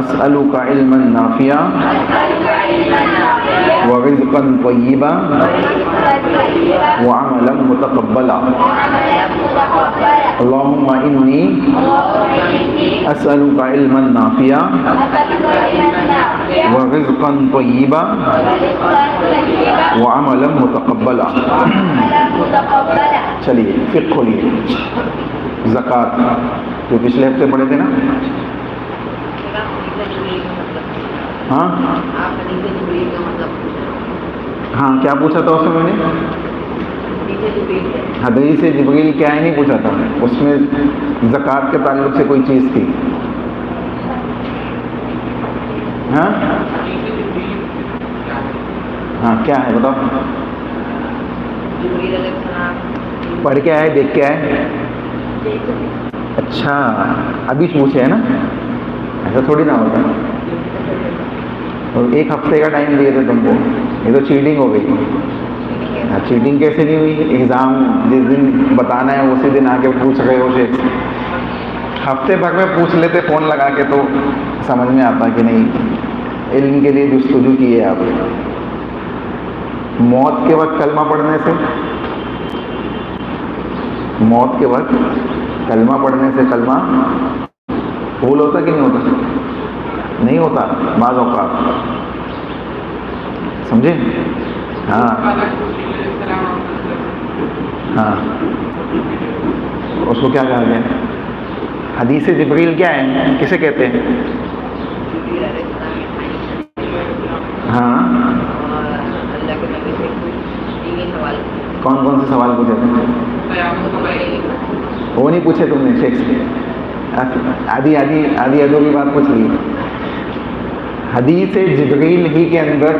अस्अलुका इल्मन नाफिया व रिज़्क़न तय्यिबा व अमलन मुतक़ब्बला। अल्लाहुम्मा इन्नी अस्अलुका इल्मन नाफिया व रिज़्क़न तय्यिबा व अमलन मुतक़ब्बला। चलिए फिक्र खोलिए। ज़कात जो पिछले हफ्ते पढ़े थे ना, हाँ हाँ, क्या पूछा था उसमें मैंने? हदीस जिब्रील क्या है नहीं पूछा था, उसमें ज़कात के ताल्लुक से कोई चीज़ थी। हाँ हाँ, क्या है बताओ? पढ़ के आए, देख के आए? अच्छा, अभी पूछे है ना, ऐसा थोड़ी ना होता। और एक हफ्ते का टाइम दिए थे तुमको, ये तो चीटिंग हो गई। चीटिंग कैसे नहीं हुई? एग्ज़ाम जिस दिन बताना है उसी दिन आके पूछ रहे हो से। हफ्ते भर में पूछ लेते फ़ोन लगा के तो समझ में आता कि नहीं, इल्म के लिए जुस्तजू की है आप। मौत के वक्त कलमा पढ़ने से, मौत के वक्त कलमा पढ़ने से कलमा कबूल होता कि नहीं होता? नहीं होता बाज़ औक़ात, समझे? हाँ हाँ, उसको क्या कहा गया? हदीस जिब्रील क्या है, किसे कहते हैं? हाँ, कौन कौन से सवाल पूछे थे? वो नहीं पूछे तुमने? शेख से आधी अधूरी बात पूछ ली। हदीस जिब्रील ही के अंदर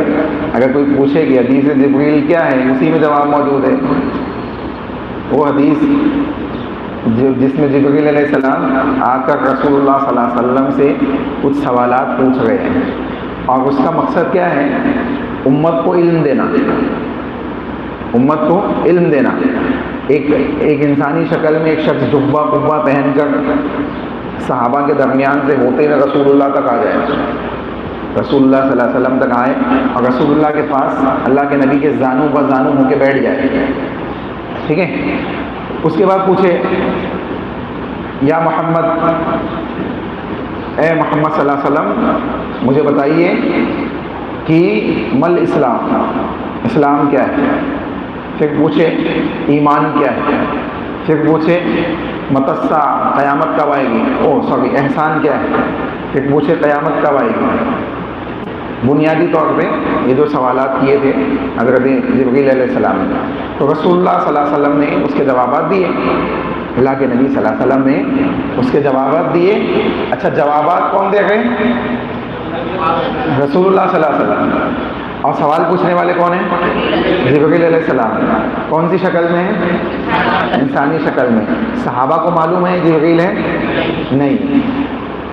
अगर कोई पूछे कि हदीस जिब्रील क्या है, उसी में जवाब मौजूद है। वो हदीस जिसमें जिब्रील अलैहिस्सलाम आकर रसूलुल्लाह सल्लल्लाहु अलैहि वसल्लम से कुछ सवालात पूछ रहे हैं, और उसका मकसद क्या है? उम्मत को इल्म देना, उम्मत को इल्म देना। एक इंसानी शक्ल में एक शख्स जुब्बा कुब्बा पहनकर सहाबा के दरमियान से होते हुए रसूलुल्लाह तक आ जाए, रसूलुल्लाह सल्लल्लाहु अलैहि वसल्लम तक आए और रसूलुल्लाह के पास अल्लाह के नबी के जानू ब जानू होकर बैठ जाए, ठीक है? उसके बाद पूछे, या मोहम्मद, ए मोहम्मद सल्लल्लाहु अलैहि वसल्लम, मुझे बताइए कि मल इस्लाम, इस्लाम क्या है? फिर पूछे ईमान क्या है? फिर पूछे मतस्सा, क़यामत कब आएगी? एहसान क्या है? फिर पूछे क़यामत कब आएगी? बुनियादी तौर पे ये जो सवालात किए थे हज़रत जिब्रील अलैहिस्सलाम ने, तो रसूलुल्लाह सल्लल्लाहु अलैहि वसल्लम ने उसके जवाबात दिए। अल्लाह के नबी सल्लल्लाहु अलैहि वसल्लम ने उसके जवाबात दिए। अच्छा, जवाबात कौन दे गए? रसूलुल्लाह सल्लल्लाहु अलैहि वसल्लम। और सवाल पूछने वाले कौन हैं? जिब्रील अलैहिस्सलाम। कौन सी शक्ल में है? इंसानी शक्ल में। सहाबा को मालूम है जिब्रील है? नहीं।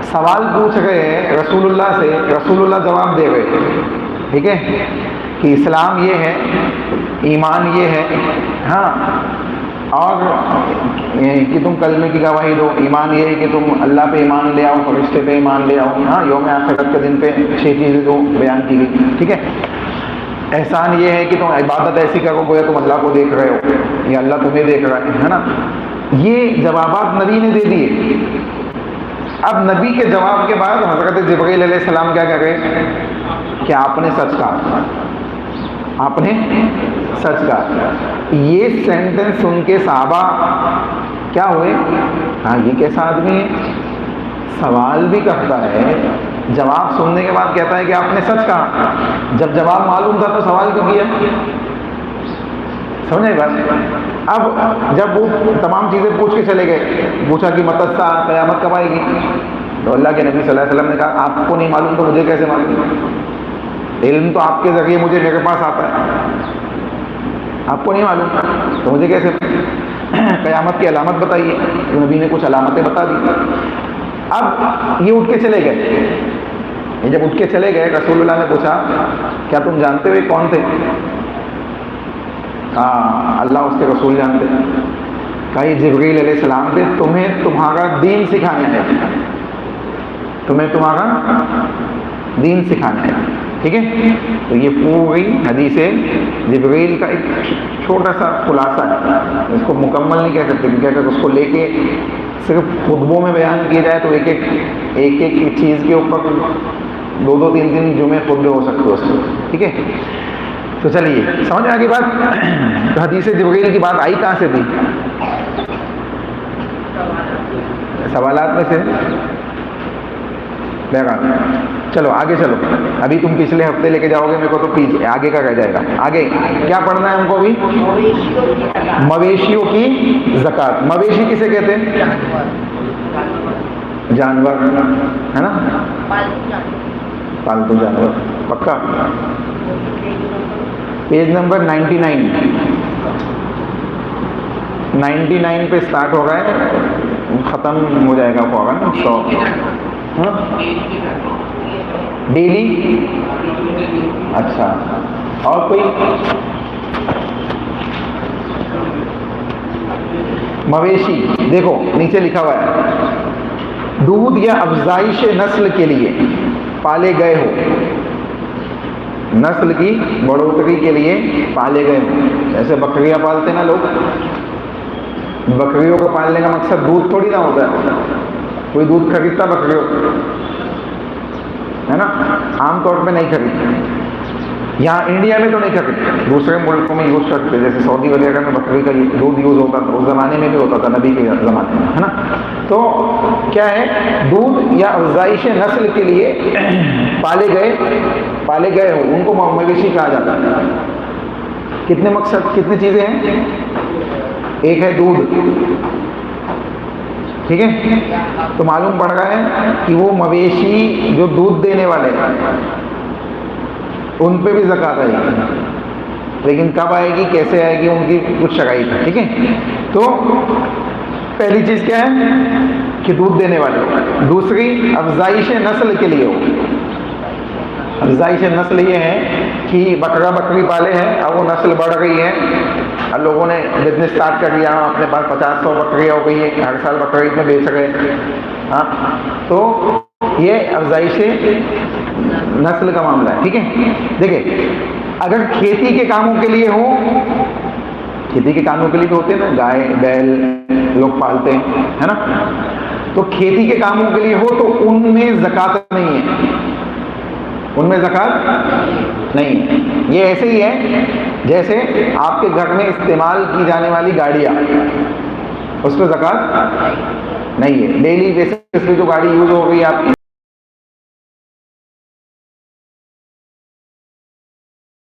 सवाल पूछ रहे हैं रसूलुल्लाह से, रसूलुल्लाह जवाब दे रहे, ठीक है, कि इस्लाम ये है, ईमान ये है, हाँ, और कि तुम कलमे की गवाही दो। ईमान ये है कि तुम अल्लाह पे ईमान ले आओ, फरिश्ते पे ईमान ले आओ, हाँ, यौम आखिरत के दिन पे 6 चीज़ें जो बयान की गई, ठीक है। एहसान ये है कि तुम इबादत ऐसी करो गोया तुम अल्लाह को देख रहे हो या अल्लाह तुम्हें देख रहा है ना। ये जवाबात नबी ने दे दिए। अब नबी के जवाब के बाद हज़रत जिब्रील अलैहिस्सलाम क्या कह गए कि आपने सच कहा, आपने सच कहा। ये सेंटेंस सुन के सहाबा क्या हुए? हाँ, ये कैसा आदमी है, सवाल भी करता है, जवाब सुनने के बाद कहता है कि आपने सच कहा। जब जवाब मालूम था तो सवाल क्यों किया? समझे बात? अब जब वो तमाम चीज़ें पूछ के चले गए, पूछा कि मतस्सा, क़यामत कब आएगी, तो अल्लाह के नबी सल्लल्लाहु अलैहि वसल्लम ने कहा आपको नहीं मालूम तो मुझे कैसे मालूम? इल्म तो आपके ज़रिए मुझे मेरे पास आता है, आपको नहीं मालूम तो मुझे कैसे? क़यामत की अलामत बताइए। तो नबी ने कुछ अलामतें बता दी। अब ये उठ के चले गए। ये जब उठ के चले गए, रसूलुल्लाह ने पूछा क्या तुम जानते हो कौन थे? हाँ, अल्लाह उसके रसूल जानते। कहा ये जिब्रील अलैहिस्सलाम थे, तुम्हें तुम्हारा दीन सिखाने हैं। तुम्हें तुम्हारा दीन सिखाना है, ठीक है। तो ये पूरी हदीस जिब्रील का एक छोटा सा खुलासा है, इसको मुकम्मल नहीं कह सकते, क्योंकि अगर उसको लेके सिर्फ खुतबों में बयान किया जाए तो एक चीज़ के ऊपर 2-2 3-3 जुमे खुतबे हो सकते हो उसमें, ठीक है। तो चलिए समझ में आ गई बात। तो हदीस जिब्रील की बात आई कहाँ से थी? सवालात में से चलो आगे चलो। अभी तुम पिछले हफ्ते लेके जाओगे मेरे को, तो पीछे आगे का रह जाएगा। आगे क्या पढ़ना है हमको अभी? मवेशियों की ज़कात। मवेशी किसे कहते हैं? जानवर, है ना, पालतू जानवर। पक्का? पेज नंबर 99 पे स्टार्ट हो रहा है, ख़त्म हो जाएगा फौरन 100। डेली? अच्छा, और कोई? मवेशी देखो नीचे लिखा हुआ है, दूध या अफजाइश नस्ल के लिए पाले गए हो, नस्ल की बढ़ोतरी के लिए पाले गए हो। जैसे बकरियां पालते ना लोग, बकरियों को पालने का मकसद दूध थोड़ी ना होता है, कोई दूध खरीदता बकरियों, है ना, आमतौर पे नहीं खरीदते। यहाँ इंडिया में तो नहीं खरीदते, दूसरे मुल्कों में यूज़ करते, जैसे सऊदी वगैरह में बकरी का दूध यूज़ होता था, उस ज़माने में भी होता था, नबी के ज़माने में, है ना। तो क्या है, दूध या अफजाइश नस्ल के लिए पाले गए हो, उनको मवेशी कहा जाता है। कितने मकसद, कितनी चीज़ें हैं? एक है दूध, ठीक है। तो मालूम पड़ रहा है कि वो मवेशी जो दूध देने वाले हैं उन पे भी ज़कात आएगी, लेकिन कब आएगी, कैसे आएगी, उनकी कुछ शराइत है, ठीक है। तो पहली चीज़ क्या है कि दूध देने वाले हो। दूसरी अफजाइश नस्ल के लिए हो। अफजाइश नस्ल ये है कि बकरा बकरी पाले हैं, अब वो नस्ल बढ़ रही है, अब लोगों ने बिजनेस स्टार्ट कर दिया, अपने पास 50-100 बकरियाँ हो गई है, हर साल बकरी में बेच रहे हैं। हाँ, तो ये अफजाइश नस्ल का मामला है, ठीक है। देखिए, अगर खेती के कामों के लिए हो, खेती के कामों के लिए तो होते हैं ना, गाय बैल लोग पालते हैं, है ना, तो खेती के कामों के लिए हो तो उनमें ज़कात नहीं है, उनमें ज़कात नहीं है। ये ऐसे ही है जैसे आपके घर में इस्तेमाल की जाने वाली गाड़ियाँ, उस पर ज़कात नहीं है। डेली बेसिस पे जो गाड़ी यूज़ हो रही है आपकी,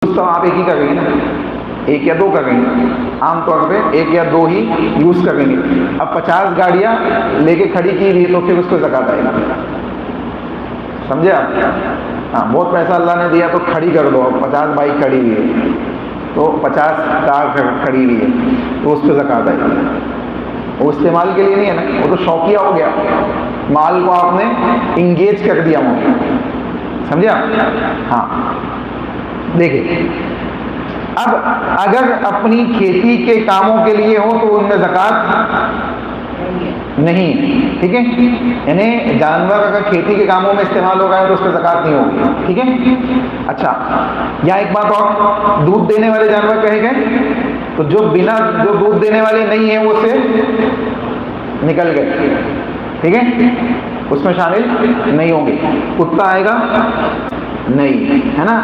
तो आप एक ही करेंगे ना, 1 या 2 करेंगे, आमतौर पे 1 या 2 ही यूज़ करेंगे। अब 50 गाड़ियाँ लेके खड़ी की रही तो फिर उसको ज़कात आएगा, समझे आप? हाँ, बहुत पैसा अल्लाह ने दिया तो खड़ी कर दो, 50 बाइक खड़ी हुई है तो 50 कार खड़ी हुई है तो उस पर ज़कात आएगी। वो इस्तेमाल के लिए नहीं है ना, वो तो शौकिया हो गया, माल को आपने इंगेज कर दिया वहाँ, समझे आप? हाँ, देखिए, अब अगर अपनी खेती के कामों के लिए हो तो उनमें ज़कात नहीं, ठीक है। यानी जानवर अगर खेती के कामों में इस्तेमाल हो रहा है तो उस पर ज़कात नहीं होगी, ठीक है। अच्छा, यहाँ एक बात और, दूध देने वाले जानवर कहे गए, तो जो दूध देने वाले नहीं है वो से निकल गए, ठीक है, उसमें शामिल नहीं होंगे। कुत्ता आएगा नहीं, है ना,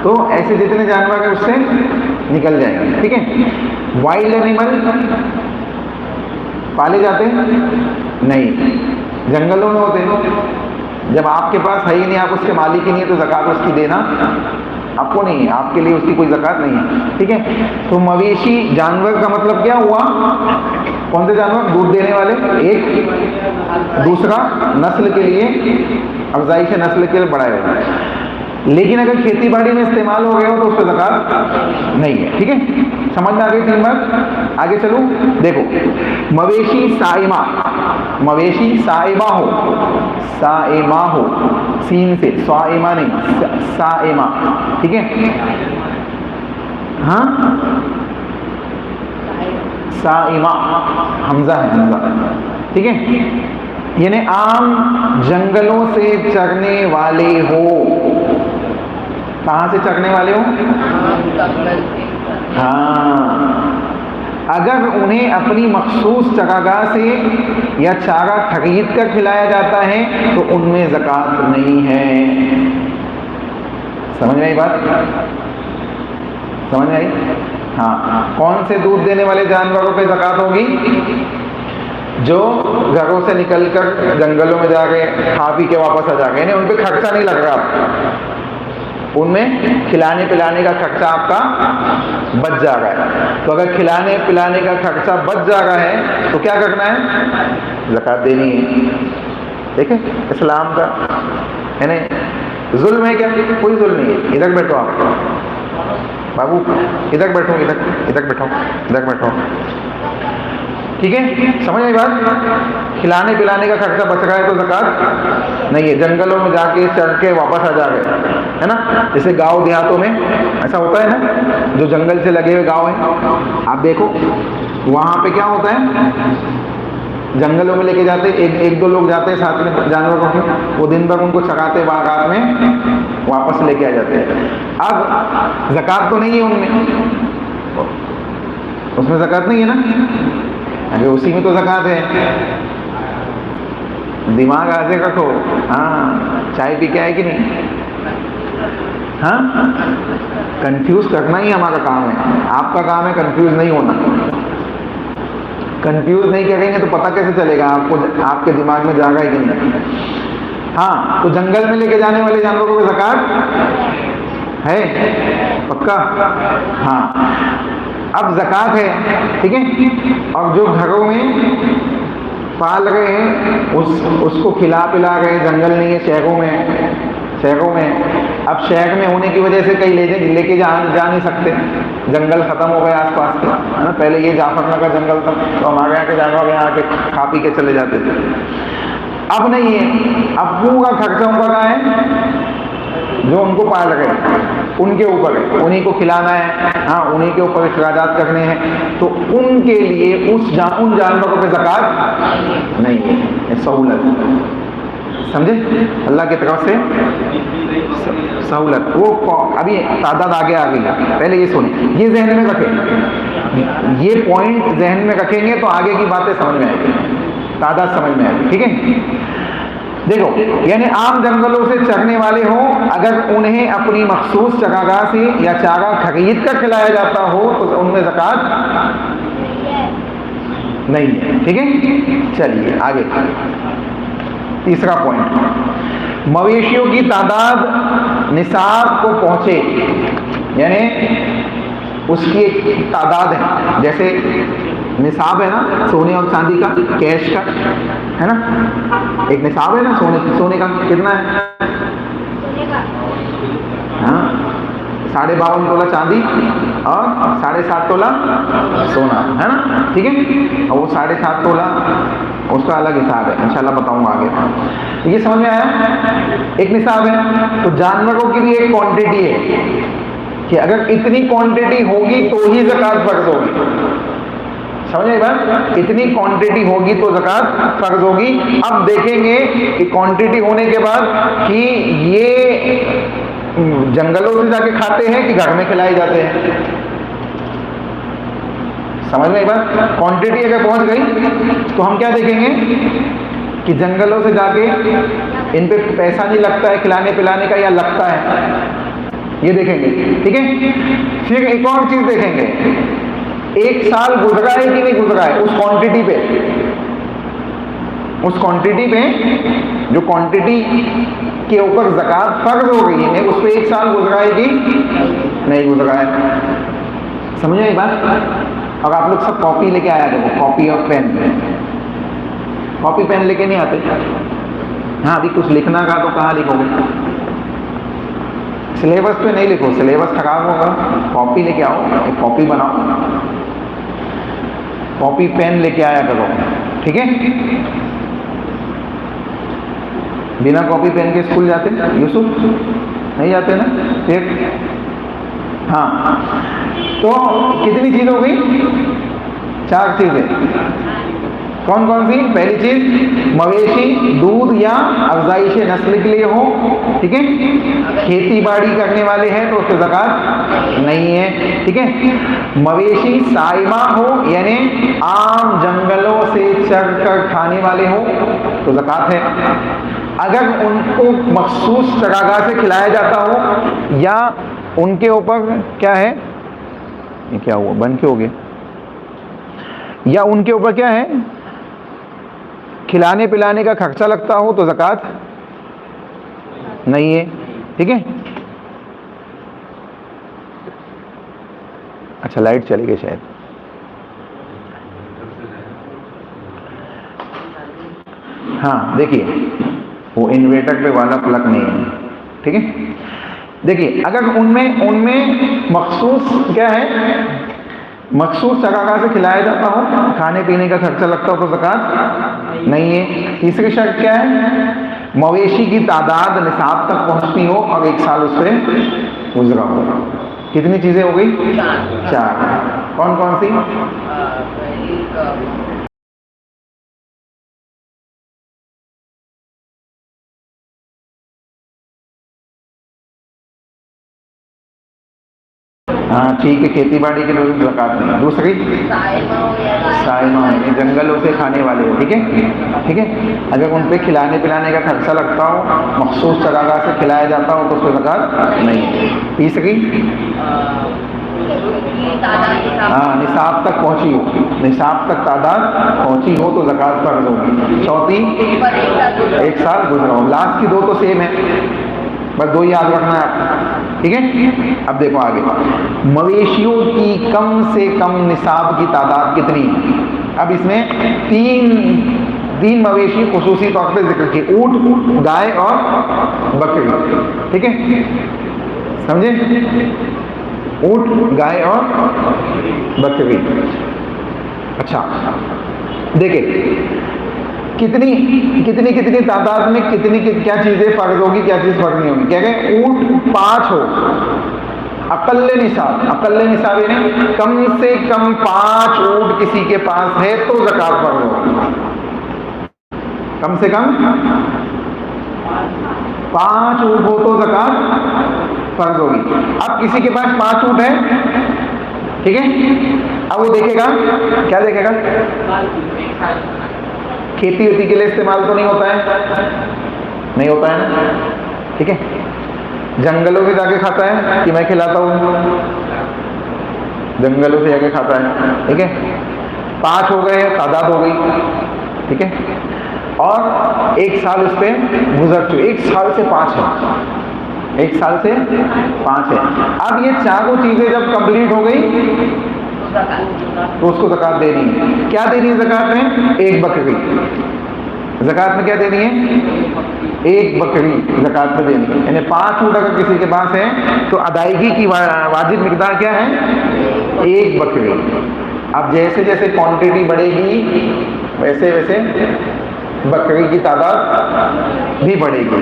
तो ऐसे जितने जानवर हैं उससे निकल जाएंगे, ठीक है। वाइल्ड एनिमल पाले जाते हैं नहीं, जंगलों में होते हैं। जब आपके पास है ही नहीं, आप उसके मालिक ही नहीं है, तो ज़कात उसकी देना आपको नहीं है, आपके लिए उसकी कोई ज़कात नहीं है, ठीक है। तो मवेशी जानवर का मतलब क्या हुआ? कौन से जानवर? दूध देने वाले एक, दूसरा नस्ल के लिए, अफजाइश नस्ल के लिए बढ़ाए हुए। लेकिन अगर खेती बाड़ी में इस्तेमाल हो गया हो तो उस पर ज़कात नहीं है, ठीक है। समझ में आ गई 3 बार? आगे चलूं, देखो, मवेशी साइमा, मवेशी साइमा हो, सीन से, साइमा नहीं, साइमा, ठीक है। हाँ, साइमा हमजा है, हमजा, ठीक है। यानी आम जंगलों से चरने वाले हो। कहाँ से चरने वाले हो? हाँ, अगर उन्हें अपनी मखसूस चरागाह से या चारा खरीद कर खिलाया जाता है तो उनमें ज़कात नहीं है। समझ में आई बात? समझ में आई? हाँ, कौन से दूध देने वाले जानवरों पे ज़कात होगी? जो घरों से निकलकर जंगलों में जाके खा पी के वापस आ जाएंगे, यानी उन पे खर्चा नहीं लग रहा, उनमें खिलाने पिलाने का खर्चा आपका बच जा रहा है। तो अगर खिलाने पिलाने का खर्चा बच जा रहा है तो क्या करना है? ज़कात देनी है। ठीक है, इस्लाम का है नहीं, जुल्म है क्या? कोई जुल्म नहीं है। इधर बैठो आप बाबू, इधर बैठो, इधर बैठो, इधर बैठो। ठीक है, समझ आई बात? खिलाने पिलाने का खर्चा बच रहा है तो ज़कात नहीं है। जंगलों में जाके चढ़ के वापस आ जा रहे, है ना, जैसे गांव देहातों में ऐसा होता है ना, जो जंगल से लगे हुए गांव हैं, आप देखो वहाँ पे क्या होता है, जंगलों में लेके जाते, एक दो लोग जाते हैं साथ में जानवरों के, वो दिन भर उनको चराते, रात में वापस लेके आ जाते हैं। अब ज़कात तो नहीं है उनमें, उसमें ज़कात नहीं है ना, अगर उसी में तो ज़कात है। दिमाग आगे रखो। हाँ, चाय पी के आए कि नहीं? हाँ, कंफ्यूज करना ही हमारा काम है, आपका काम है कंफ्यूज नहीं होना। कंफ्यूज नहीं करेंगे तो पता कैसे चलेगा आपको, आपके दिमाग में जाएगा ही कि नहीं? हाँ, तो जंगल में लेके जाने वाले जानवरों को ज़कात है, पक्का? हाँ, अब ज़कात है, ठीक है। और जो घरों में पाल रहे हैं उसको खिला पिला रहे हैं, जंगल नहीं है, शहरों में। अब शहर में होने की वजह से कहीं लेके जा नहीं सकते, जंगल खत्म हो गए आसपास के, है ना। पहले ये जाफरनगर जंगल था तो हमारे यहाँ के जानवर यहाँ आके खा पी के चले जाते थे। अब नहीं है, अब पूरा खर्चा उनका कहाँ है? जो उनको पाल रहे हैं उनके ऊपर है, उन्हीं को खिलाना है, हाँ, उन्हीं के ऊपर इखराजात करने हैं, तो उनके लिए उन जानवरों पे ज़कात नहीं है, सहूलत। समझे? अल्लाह की तरफ से सहूलत। वो अभी तादाद आगे आ गई है, पहले ये सुने, ये जहन में रखें, ये पॉइंट जहन में रखेंगे तो आगे की बातें समझ में आएगी, तादाद समझ में आएगी। ठीक है, देखो, यानी आम जंगलों से चरने वाले हो, अगर उन्हें अपनी मखसूस चरागाह से या चारा खरीद कर खिलाया जाता हो तो उनमें ज़कात नहीं है। ठीक है, चलिए आगे, तीसरा पॉइंट, मवेशियों की तादाद निसाब को पहुंचे, यानी उसकी एक तादाद है, जैसे निसाब है ना सोने और चांदी का, कैश का, है ना, एक निसाब है ना सोने का, कितना है? हाँ, 52.5 तोला चांदी और 7.5 तोला सोना, है ना। ठीक है, और वो 7.5 तोला उसका अलग हिसाब है, इंशाल्लाह बताऊंगा आगे। ये समझ में आया? एक निसाब है, तो जानवरों की भी एक क्वांटिटी है कि अगर इतनी क्वांटिटी होगी तो ही ज़कात फर्ज होगी। समझ आई बात? इतनी क्वांटिटी होगी तो ज़कात फर्ज होगी। अब देखेंगे कि क्वांटिटी होने के बाद कि ये जंगलों से जाके खाते हैं कि घर में खिलाए जाते हैं। समझ में आई बात? क्वांटिटी अगर पहुंच गई तो हम क्या देखेंगे कि जंगलों से जाके इन पे पैसा नहीं लगता है खिलाने पिलाने का, या लगता है, ये देखेंगे। ठीक है, फिर एक और चीज देखेंगे, एक साल गुजरा है कि नहीं गुजरा है उस क्वांटिटी पे, जो क्वांटिटी के ऊपर ज़कात फर्ज हो गई है उस पर एक साल गुजरा है कि नहीं गुजरा है। समझे एक बात? और आप लोग सब कॉपी लेके आया देखो, कॉपी और पेन। कॉपी पेन लेके नहीं आते? हाँ, अभी कुछ लिखना का तो कहाँ लिखोगे? सिलेबस पे नहीं लिखो, सिलेबस खराब होगा। कॉपी लेके आओ, एक कॉपी बनाओ, कॉपी पेन लेके आया करो। ठीक है, बिना कॉपी पेन के स्कूल जाते यूसुफ? नहीं जाते ना? फिर हाँ, तो कितनी चीज हो गई? 4 चीजें। कौन कौन सी? पहली चीज मवेशी दूध या अफजाइश नस्ल के लिए हो, ठीक है। खेती बाड़ी करने वाले हैं तो उसको ज़कात नहीं है, ठीक है। मवेशी साइमा हो यानी आम जंगलों से चर कर खाने वाले हो तो ज़कात है। अगर उनको मखसूस चरागाह से खिलाया जाता हो या उनके ऊपर क्या है, ये क्या हुआ, बंद क्यों हो गया, या उनके ऊपर क्या है, खिलाने पिलाने का खर्चा लगता हो तो ज़कात नहीं है, ठीक है। अच्छा लाइट चली गई शायद। हाँ देखिए वो इन्वर्टर पे वाला प्लग नहीं है, ठीक है। देखिए अगर उनमें मखसूस क्या है, मखसूस चरागाह से खिलाया जाता हो, खाने पीने का खर्चा लगता हो तो ज़कात नहीं है। तीसरी शर्त क्या है, मवेशी की तादाद निसाब तक पहुंचती हो और 1 साल उस पर गुजरा हो। कितनी चीज़ें हो गई? 4। कौन कौन सी? हाँ ठीक है, खेती बाड़ी के लोग ज़कात नहीं। दूसरी साइमा यानी जंगलों से खाने वाले हो, ठीक है, ठीक है। अगर उन पे खिलाने पिलाने का खर्चा लगता हो, मखसूस चरागाह से खिलाया जाता हो तो उसको ज़कात नहीं। तीसरी हाँ निसाब तक पहुंची हो, निसाब तक तादाद पहुंची हो तो ज़कात फर्ज होगी। चौथी 1 साल गुजरा हो। लास्ट की 2 तो सेम है, बस 2 याद रखना है आपको, ठीक है। अब देखो आगे, मवेशियों की कम से कम निसाब की तादाद कितनी? अब इसमें तीन मवेशी खुसूसी तौर पे जिक्र किए, ऊंट, गाय और बकरी, ठीक है, समझे? ऊंट, गाय और बकरी। अच्छा देखिए कितनी तादाद में क्या चीजें फर्ज होगी, क्या चीज फर्ज नहीं होगी। क्या कहें, ऊंट 5 हो, अकल्ले निसाब यानी कम से कम 5 ऊंट किसी के पास है तो ज़कात फर्ज होगी। कम से कम 5 ऊंट हो तो ज़कात फर्ज होगी। अब किसी के पास 5 ऊंट है, ठीक है, अब वो देखेगा, क्या देखेगा, खेती वेती के लिए इस्तेमाल तो नहीं होता है ना, ठीक है। जंगलों से जाके खाता है कि मैं खिलाता हूँ, जंगलों से जाके खाता है, ठीक है। 5 हो गए, तादाद हो गई, ठीक है। और 1 साल उस पर गुजर चुके, 1 साल से 5 है, 1 साल से 5 है। अब ये चारों चीजें जब कंप्लीट हो गई तो उसको ज़कात देनी है। क्या देनी है ज़कात में? 1 बकरी। ज़कात में क्या देनी है? 1 बकरी ज़कात में देनी है, यानी 5 ऊँट अगर किसी के पास है तो अदायगी की वाजिब मिकदार क्या है? 1 बकरी। अब जैसे जैसे क्वांटिटी बढ़ेगी वैसे वैसे बकरी की तादाद भी बढ़ेगी,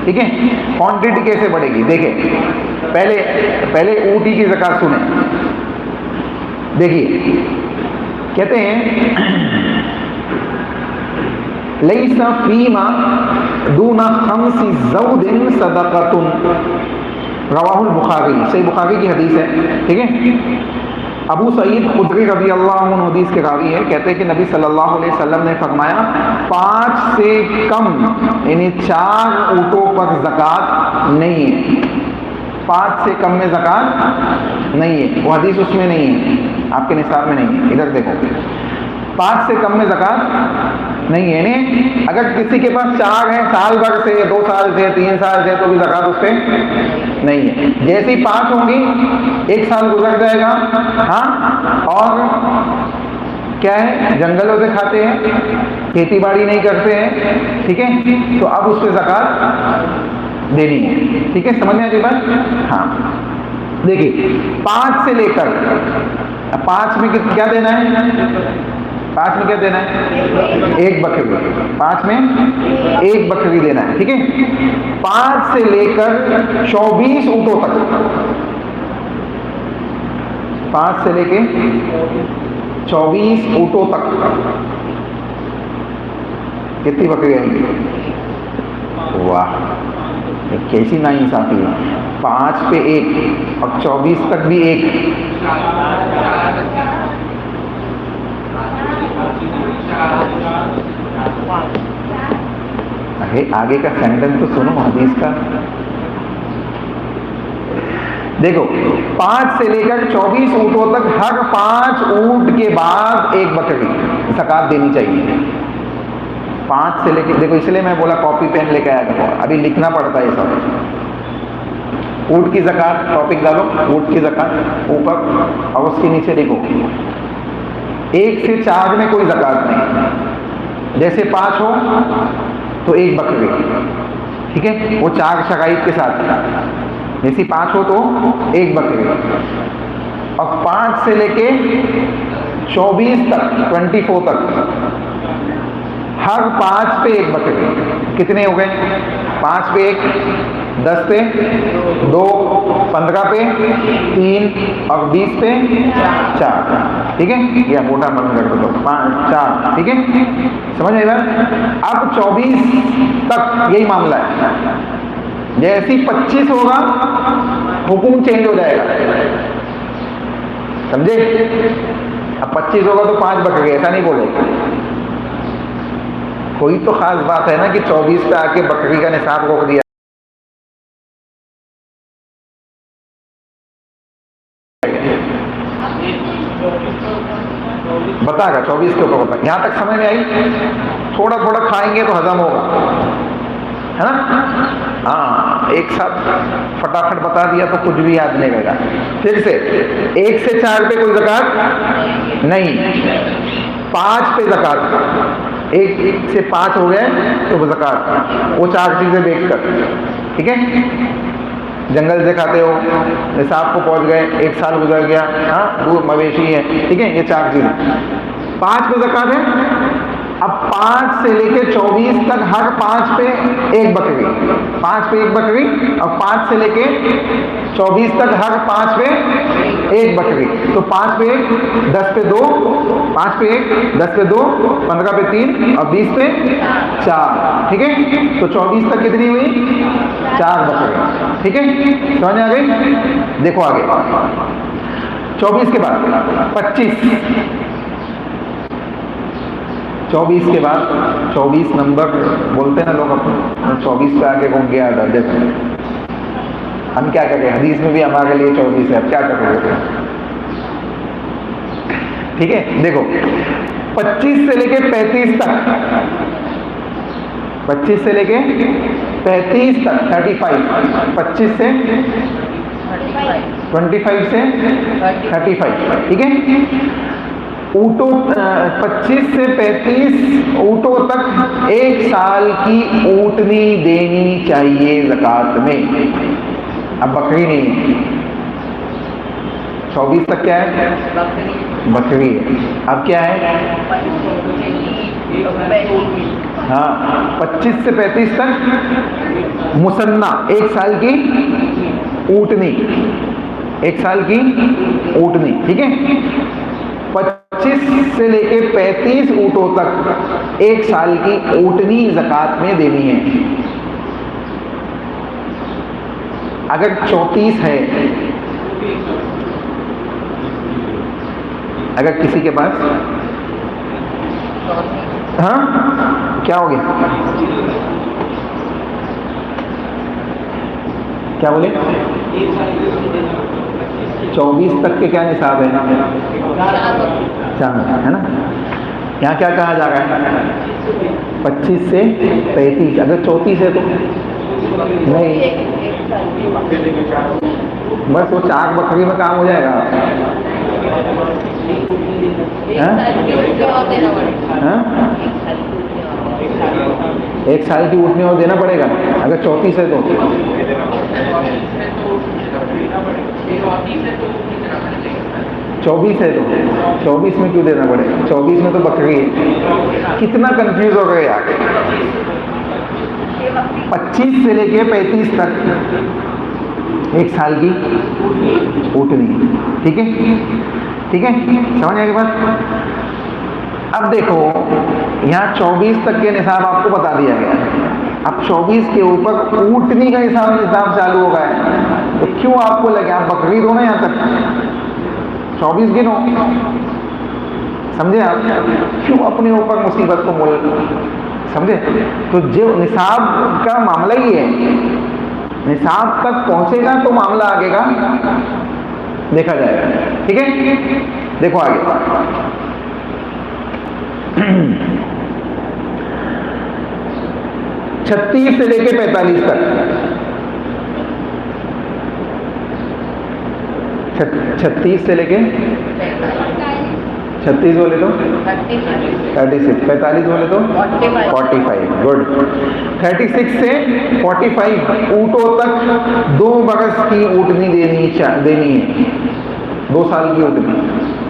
ठीक है। क्वांटिटी कैसे बढ़ेगी? देखिए पहले ऊँट की ज़कात सुने। देखिए कहते हैं लैसा फीमा दूना खम्सी ज़ौदिन सदक़तुन, रवाहुल बुखारी, सही बुखारी की हदीस है, ठीक है। अबू सईद खुदरी रज़ी अल्लाह अन्हु हदीस के रावी है, कहते हैं कि नबी सल्लल्लाहु अलैहि वसल्लम ने फरमाया 5 से कम यानी 4 ऊँटों पर ज़कात नहीं है। 5 से कम में ज़कात नहीं है, वो हदीस उसमें नहीं है, आपके निसाब में नहीं है। इधर देखो 5 से कम में ज़कात नहीं है, यानी अगर किसी के पास 4 है, साल भर से, 2 साल से, 3 साल से, तो भी ज़कात उस पर नहीं है। जैसे ही 5 होंगी 1 साल गुजर जाएगा, हाँ, और क्या है, जंगलों से खाते हैं, खेती बाड़ी नहीं करते हैं, ठीक है, तो अब उस पर ज़कात देनी है, ठीक है। समझ में आ रही बात? हाँ देखिए 5 से लेकर 5 में क्या देना है? 5 में क्या देना है? 1 बकरी। 5 में 1 बकरी देना है, ठीक है। 5 से लेकर 24 ऊँटों तक, 5 से लेकर 24 ऊँटों तक कितनी बकरी आएंगी? वाह, ये कैसी नाइंसाफी है। 5 पे 1 और 24 तक भी 1। अरे आगे का सेंटेंस तो सुनो हदीस का। देखो, 5 से लेकर 24 ऊँटों तक हर 5 ऊँट के बाद 1 बकरी ज़कात देनी चाहिए। 5 से लेकर, देखो इसलिए मैं बोला कॉपी पेन लेकर आया करो, अभी लिखना पड़ता है सब। ऊँट की ज़कात, टॉपिक डालो ऊँट की ज़कात ऊपर और उसके नीचे लिखो 1 से 4 में कोई ज़कात नहीं। जैसे 5 हो तो 1 बकरी, ठीक है, वो 4 शकाइत के साथ। जैसे 5 हो तो 1 बकरी। और 5 से लेके 24 तक, 24 तक हर 5 पे 1 बकरी। कितने हो गए? 5 पे 1, 10 पे 2, 15 पे 3 और 20 पे 4। ठीक है, या मोटा बंद कर दो, 5 4, ठीक है, समझ आए बात? अब 24 तक यही मामला है। जैसे 25 होगा हुकुम चेंज हो जाएगा, समझे? अब 25 होगा तो 5 बकरी, ऐसा नहीं बोलेगा। कोई तो खास बात है ना कि 24 पे आके बकरी का निसाब रोक दिया। बताएगा 24 के ऊपर बता। यहां तक समझ में आई? थोड़ा थोड़ा खाएंगे तो हजम होगा, है ना? हाँ, एक साथ फटाफट बता दिया तो कुछ भी याद नहीं रहेगा। फिर से 1 से 4 पे कोई ज़कात नहीं, 5 पे ज़कात। 1 से 5 हो गए तो वो ज़कात, वो 4 चीज़ें देखकर, ठीक है। जंगल से खाते हो, निसाब को पहुंच गए, 1 साल गुजर गया, हाँ, दूध मवेशी है, ठीक है, ये 4 चीज़ें 5 पे ज़कात है। अब 5 से लेके 24 तक हर 5 पे 1 बकरी, 5 पे 1 बकरी। और 5 से लेके 24 तक हर 5 पे 1 बकरी। तो 5 पे 1, 10 पे 2, 5 पे 1, 10 पे 2, 15 पे 3 और 20 पे 4, ठीक है। तो 24 तक कितनी हुई? 4 बकरी, ठीक है, समझ आ गई? देखो आगे 24 के बाद 25, 24 के बाद 24 नंबर बोलते हैं ना लोग अपने, 24 पे आके कौन गया था? देखो हम क्या करें, हदीस में भी हमारे लिए 24 है, अब क्या करोगे? ठीक है, देखो 25 से लेके 35 तक, 25 से लेके 35 तक 35, 25 से 25 से 35, ठीक है। ऊँटों 25 से 35 ऊँटों तक 1 साल की ऊँटनी देनी चाहिए ज़कात में। अब बकरी नहीं है। 24 तक क्या है? बकरी है। अब क्या है? हाँ, 25 से 35 तक मुसन्ना, 1 साल की ऊँटनी, 1 साल की ऊँटनी, ठीक है। 25 से लेके 35 ऊँटों तक 1 साल की ऊँटनी ज़कात में देनी है। अगर 34 है, अगर किसी के पास, हाँ क्या हो गया? क्या बोले? 24 तक के क्या निसाब है? 4 है ना। यहाँ क्या कहा जा रहा है? 25 से 35। अगर 34 है तो नहीं, बस वो 4 बकरी में काम हो जाएगा। हाँ? 1 साल की ऊँटनी और देना पड़ेगा अगर 34 है तो। 24 है तो 24 में क्यों देना पड़ेगा? 24 में तो बकरी है। कितना कंफ्यूज हो गए आगे। 25 से लेके 35 तक 1 साल की ऊँटनी, ठीक है, ठीक है, समझ आएगी बात? अब देखो यहाँ 24 तक के निसाब आपको बता दिया गया है। अब 24 के ऊपर ऊँटनी का निसाब चालू हो गया है, तो क्यों आपको लगे, आप बकरी दो ना यहाँ तक 24 गिनो, समझे आप, क्यों अपने ऊपर मुसीबत को मोल, समझे। तो जो निसाब का मामला ही है, निसाब तक पहुंचेगा तो मामला आगे का देखा जाएगा, ठीक है। देखो आगे 36 से लेके 45 तक, 36 से लेके 36 बोले तो 36, 45 बोले तो 45, गुड। 36 से 45 ऊँटों तक 2 बरस की ऊँटनी देनी है, 2 साल की ऊँटनी।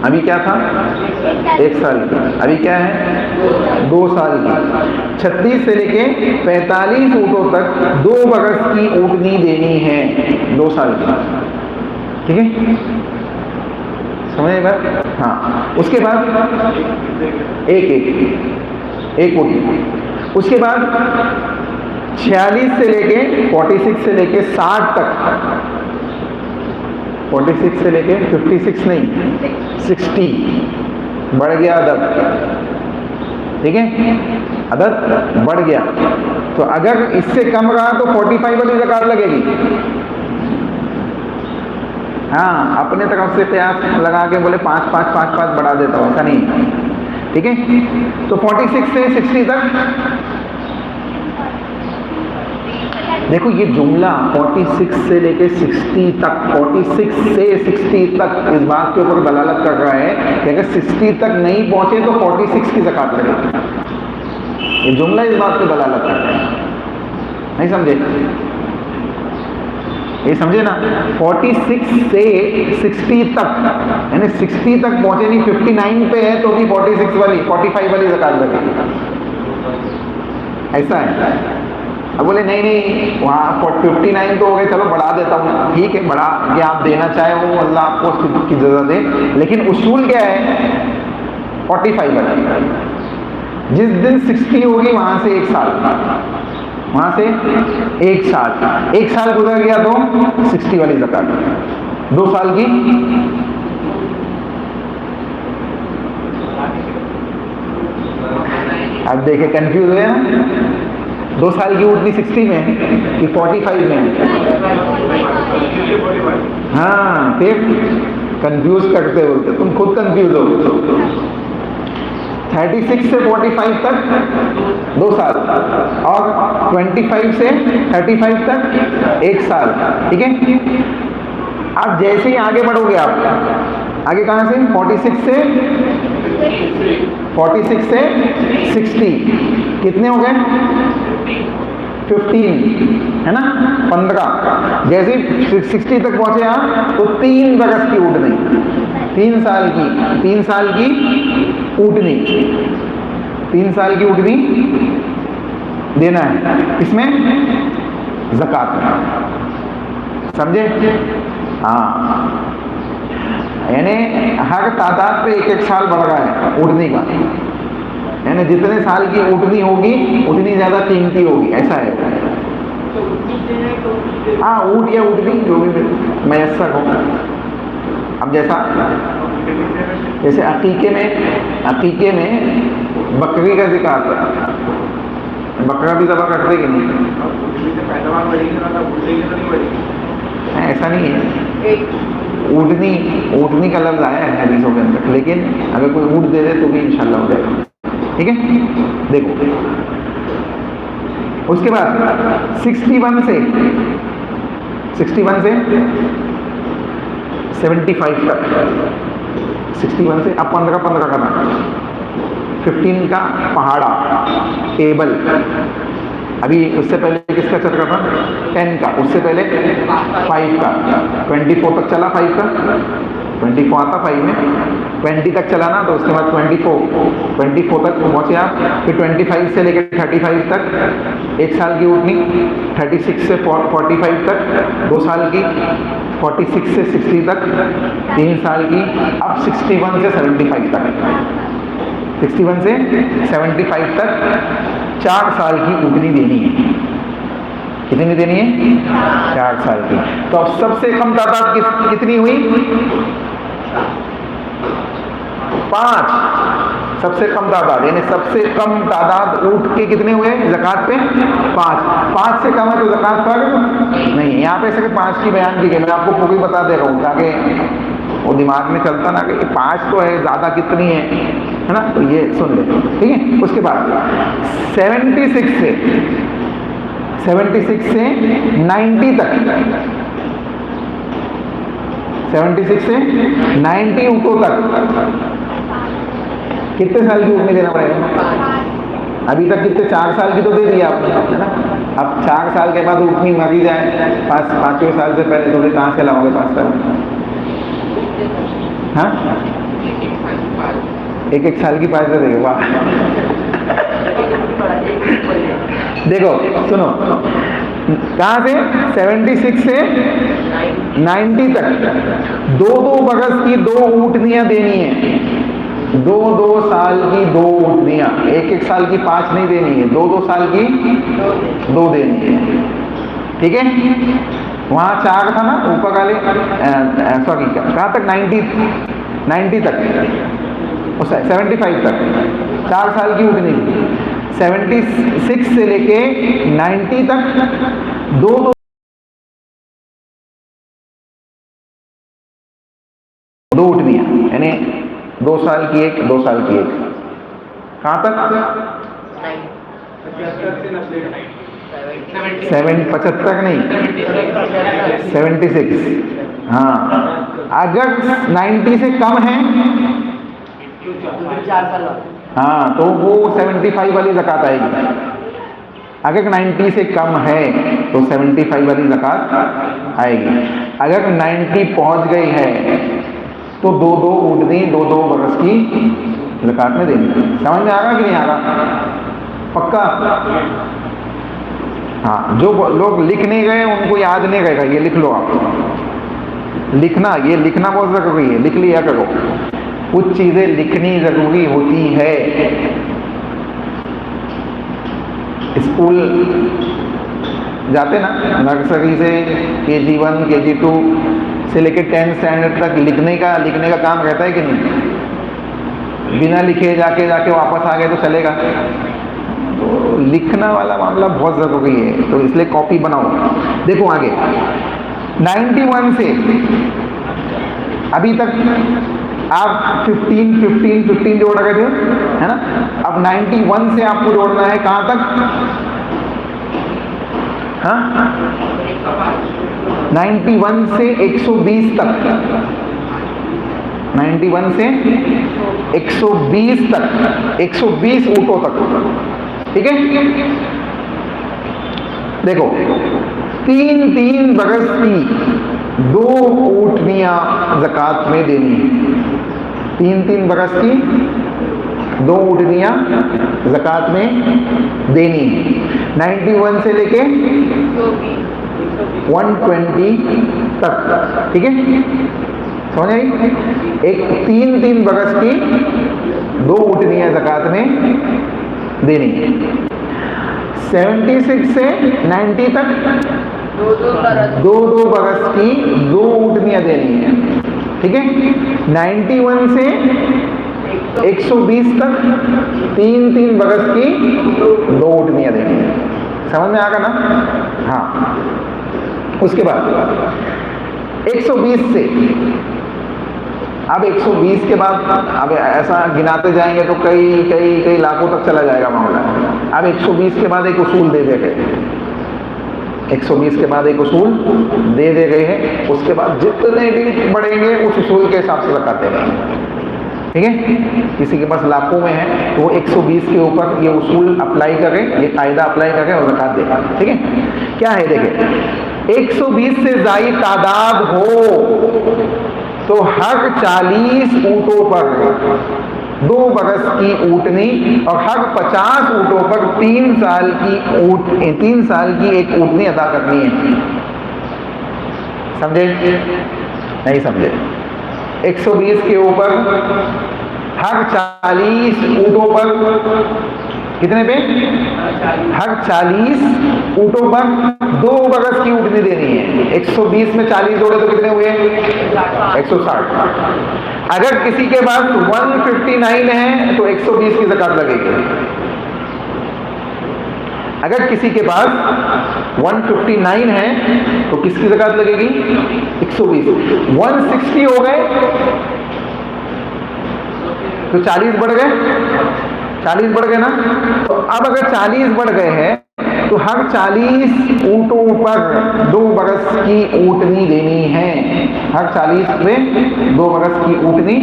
अभी क्या था 1 साल की, अभी क्या है 2 साल की। 36 से लेके 45 ऊँटों तक 2 बरस की ऊँटनी देनी है, 2 साल की, ठीक है, समझे बात। हाँ, उसके बाद एक ऊँटनी। उसके बाद 46 से लेके 46 से लेके 60 तक, 46 से लेके 56 नहीं 60, बढ़ गया अदद, ठीक है, अदद बढ़ गया। तो अगर इससे कम रहा तो 45 वाली ज़कात लगेगी। हाँ, अपने तरफ से प्रयास लगा के बोले 5 5 5 5 बढ़ा देता हूँ, ऐसा नहीं, ठीक है। तो 46 से 60 तक, देखो ये जुमला 46 से लेके 60 तक, 46 से 60 तक इस बात के ऊपर दलालत कर रहा है कि अगर 60 तक नहीं पहुंचे तो 46 की ज़कात लगेगी। ये जुमला इस बात पे दलालत कर रहा है, नहीं समझे, ये समझे ना। 46 से 60 तक, यानी 60 तक पहुंचे नहीं, 59 पे है तो भी 46 वाली 45 वाली ज़कात लगेगी, ऐसा है। अब बोले नहीं वहाँ 59 तो हो गए, चलो बढ़ा देता हूँ, ठीक है, बढ़ा के आप देना चाहे वो अल्लाह आपको उसकी इजाज़त दे, लेकिन उसूल क्या है 45 वाला। जिस दिन 60 होगी वहाँ से 1 साल, वहाँ से 1 साल, 1 साल गुजर गया तो 60 वाली ज़कात, 2 साल की अब देखे कंफ्यूज हुए ना, 2 साल की ऊँटनी 60 में कि 45 में, हाँ फिर कंफ्यूज करते बोलते, तुम खुद कंफ्यूज हो। 36 से 45 तक 2 साल और 25 से 35 तक 1 साल, ठीक है। अब जैसे ही आगे बढ़ोगे आप, आगे कहाँ से 46 से 60 कितने हो गए 15, है ना, 15। जैसे 60 तक पहुंचे आप तो 3 बरस की ऊँटनी, 3 साल की ऊँटनी, 3 साल की ऊँटनी देना है, इसमें ज़कात, समझे। हाँ, यानी हर तादाद पे 1 साल बढ़ रहा है ऊँटनी का, यानी जितने साल की ऊँटनी होगी उतनी ज़्यादा कीमती होगी, ऐसा है। हाँ, ऊँट या ऊँटनी जो भी मैसर हो। अब जैसे अकीके में बकरी का जिक्र आता है, बकरा भी ज़बह करते कि नहीं, ऐसा नहीं है। ऊँटनी का लफ्ज़ आया है हदीसों के अंदर, लेकिन अगर कोई ऊँट दे दे तो भी इंशाल्लाह हो जाएगा, ठीक है। देखो उसके बाद 61 से 75 तक, 61 से अब 15 का था, 15 का पहाड़ा टेबल, अभी उससे पहले किसका चल रहा था 10 का, उससे पहले 5 का, 24 तक चला, 5 का 24 आता 5 में, 20 तक चला ना, तो उसके बाद 24 तक पहुँचे आप, फिर 25 से लेकर 35 तक 1 साल की ऊँटनी, 36 से 45 तक 2 साल की, 46 से 60 तक 3 साल की, अब 61 से 75 तक, 61 से 75 तक 4 साल की ऊँटनी देनी है। कितनी देनी है? 4 साल की। तो अब सबसे कम तादाद कितनी हुई? 5। सबसे कम तादाद यानी सबसे कम तादाद ऊँट के कितने हुए ज़कात पे? 5 से कम है तो ज़कात फर्ज नहीं। यहाँ पे सिर्फ 5 की बयान की गई। मैं आपको पूरी बता दे रहा हूँ ताकि वो दिमाग में चलता ना कि 5 तो है, ज़्यादा कितनी है ना। तो ये सुन ले, ठीक है। उसके बाद 76 से 90 तक, 76 से 90 ऊँटों तक कितने साल की ऊँटनी देना पड़ेगा? अभी तक कितने? 4 साल की तो दे दी आपने, है ना। अब 4 साल के बाद ऊँटनी मरी जाए 5वें साल से पहले, तो कहाँ से लाओगे 5 साल? हाँ, 1 साल की 5 देगा। वाह। देखो सुनो, कहाँ से? 76 से 90 तक 2-2 बरस की 2 ऊँटनियाँ देनी है। 2-2 साल की 2 ऊँटनियाँ, 1 साल की 5 नहीं देनी है, 2-2 साल की 2 देनी है, ठीक है। वहाँ 4 था ना ऊपर वाले, सॉरी कहाँ तक? 90 तक, 75 तक 4 साल की ऊँटनी। 76 से लेके 90 तक 2-2 ऊँटनियाँ, यानी 2 साल की 1, 2 साल की 1। कहाँ तक? 75 नहीं, 76। हाँ, अगर 90 से कम है, हाँ, तो वो 75 वाली ज़कात आएगी। अगर 90 से कम है तो 75 वाली ज़कात आएगी। अगर 90 पहुंच गई है तो 2-2 ऊँटनी 2-2 बरस की ज़कात में देनी। समझ में आ रहा कि नहीं आ रहा? पक्का? हाँ, जो लोग लिख नहीं गए उनको याद नहीं रहेगा, ये लिख लो आप। लिखना, ये लिखना बहुत ज़रूरी है, लिख लिया करो। कुछ चीज़ें लिखनी ज़रूरी होती है। स्कूल जाते ना, नर्सरी से KG1 KG2 से लेकर 10th स्टैंडर्ड तक लिखने का काम रहता है कि नहीं? बिना लिखे जाके वापस आ गए तो चलेगा? तो लिखना वाला मामला बहुत ज़रूरी है, तो इसलिए कॉपी बनाओ। देखो आगे 91 से अभी तक आप 15 जोड़ रहे थे, है ना। अब 91 से आपको जोड़ना है कहाँ तक? हाँ, 91 से 120 तक, 91 से 120 तक, 120 ऊँटों तक, ठीक है। देखो 3-3 बरस की 2 ऊँटनियाँ ज़कात में देनी है। 3-3 बरस की 2 ऊँटनियाँ ज़कात में देनी है। 91 से लेके 120 तक, ठीक है। समझ आई? एक 3-3 बरस की 2 ऊँटनियाँ ज़कात में देनी है। 76 से 90 तक 2-2 बरस की 2 ऊँटनियाँ देनी है, ठीक है। 91 से 120 तक 3-3 बरस की 2 ऊँटनियाँ देनी है। समझ में आ गया ना? हाँ। उसके बाद 120 से, अब 120 के बाद अब ऐसा गिनाते जाएंगे तो कई लाखों तक चला जाएगा मामला। अब 120 के बाद एक उसूल दे दे गए, 120 के बाद एक उसूल दे गए हैं। उसके बाद जितने भी बढ़ेंगे उस उसूल के हिसाब से ज़कात देंगे, ठीक है। किसी के पास लाखों में है तो वो 120 के ऊपर ये उसूल अप्लाई करें, ये कायदा अप्लाई करें और ज़कात देगा, ठीक है। क्या है देखिए, 120 से ज़ायद तादाद हो तो हर 40 ऊँटों पर 2 बरस की ऊँटनी और हर 50 ऊँटों पर 3 साल की एक ऊँटनी अदा करनी है। समझे? नहीं समझे? 120 के ऊपर हर 40 ऊँटों पर कितने पे? हर 40 ऊँटों पर 2 बरस की ऊँटनी देनी है। 120 में 40 जोड़े तो कितने हुए? 160। अगर किसी के पास 159 है तो 120 की ज़कात लगेगी। अगर किसी के पास 159 है तो किसकी ज़कात लगेगी? 120। 160 हो गए तो 40 बढ़ गए, 40 बढ़ गए ना। तो अब अगर 40 बढ़ गए हैं तो हर 40 ऊँटों पर 2 बरस की ऊँटनी देनी है। हर 40 पे 2 बरस की ऊँटनी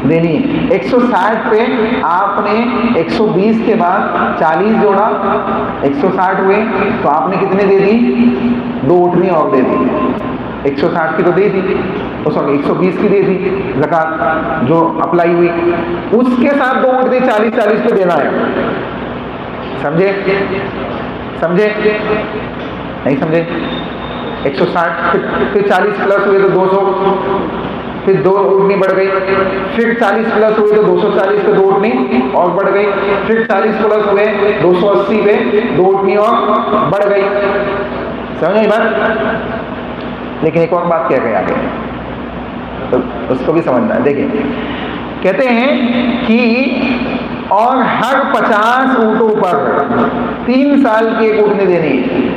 देनी है। 160 पे आपने 120 के बाद 40 जोड़ा, 160 हुए तो आपने कितने दे दी? 2 ऊँटनी और दे दी। 160 की तो दे दी, सॉरी 120 की दे दी ज़कात जो अप्लाई हुई, उसके साथ 2 ऊँटनी 40-40 पे देना है। समझे? समझे? नहीं समझे? 160 फिर 40 प्लस हुए तो 200, फिर 2 ऊँटनी बढ़ गई, फिर 40 प्लस हुए तो 240 पे 2 ऊँटनी और बढ़ गई, फिर 40 प्लस हुए 280 पे 2 ऊँटनी और बढ़ गई। समझ आई बात? लेकिन एक और बात क्या कहे आगे, तो उसको भी समझना है। देखिए कहते हैं कि और हर 50 ऊँटों पर 3 साल की एक ऊँटनी देनी है।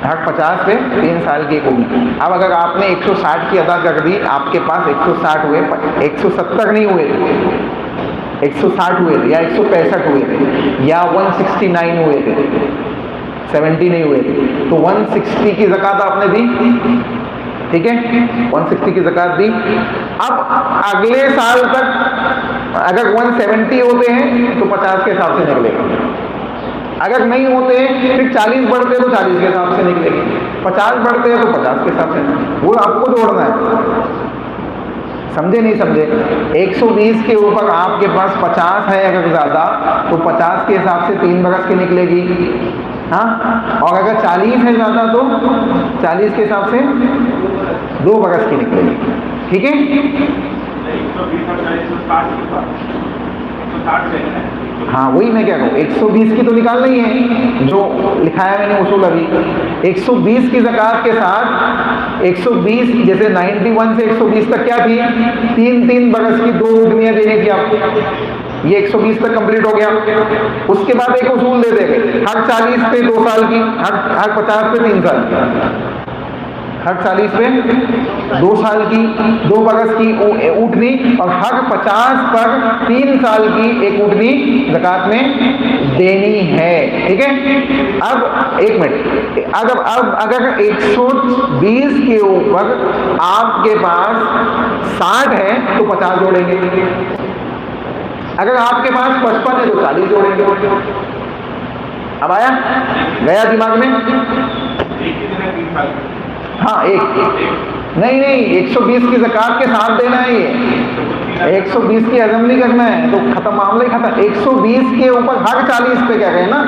हर 50 पे 3 साल की एक ऊँटनी। अब अगर आपने 160 की अदा कर दी, आपके पास 160 हुए, 170 नहीं हुए, 160 हुए थे या 165 हुए थे या 169 हुए थे, 70 नहीं हुए थे, तो 160 की ज़कात आपने दी। ठीक है, 160 की ज़कात दी। अब अगले साल तक अगर 170 होते हैं तो 50 के हिसाब से निकलेगा। अगर नहीं होते हैं फिर 40 बढ़ते हैं तो 40 के हिसाब से निकलेगी, 50 बढ़ते हैं तो 50 के हिसाब से, वो आपको जोड़ना है। समझे नहीं समझे? 120 के ऊपर आपके पास 50 है अगर ज़्यादा तो 50 के हिसाब से 3 बरस की निकलेगी। हाँ, और अगर 40 है ज़्यादा तो 40 के हिसाब से 2 बरस की निकलेगी। ठीक है? हाँ वही मैं क्या कहूँ, 120 की तो निकालना ही है जो लिखा है मैंने उसूल अभी। 120 की ज़कात के साथ 120 जैसे 91 से 120 तक क्या थी? 3-3 बरस की 2 ऊँटनियाँ देनी थी आपको। ये 120 तक कंप्लीट हो गया। उसके बाद एक उसूल दे देंगे, हर 40 पे 2 साल की, हर 50 पे 3 साल की, हर 40 पे 2 साल की 2 बरस की ऊँटनी और हर 50 पर 3 साल की एक ऊँटनी ज़कात में देनी है। ठीक है? अब एक मिनट, अब अगर 120 के ऊपर आपके पास 60 है तो 50 जोड़ेंगे, अगर आपके पास 55 है तो 40 जोड़ेंगे। अब आया गया दिमाग में? हाँ एक नहीं 120 की ज़कात के साथ देना है। ये 120 की हजम नहीं करना है तो खत्म, मामला ही खत्म। 120 के ऊपर हर 40 पे क्या कहें ना,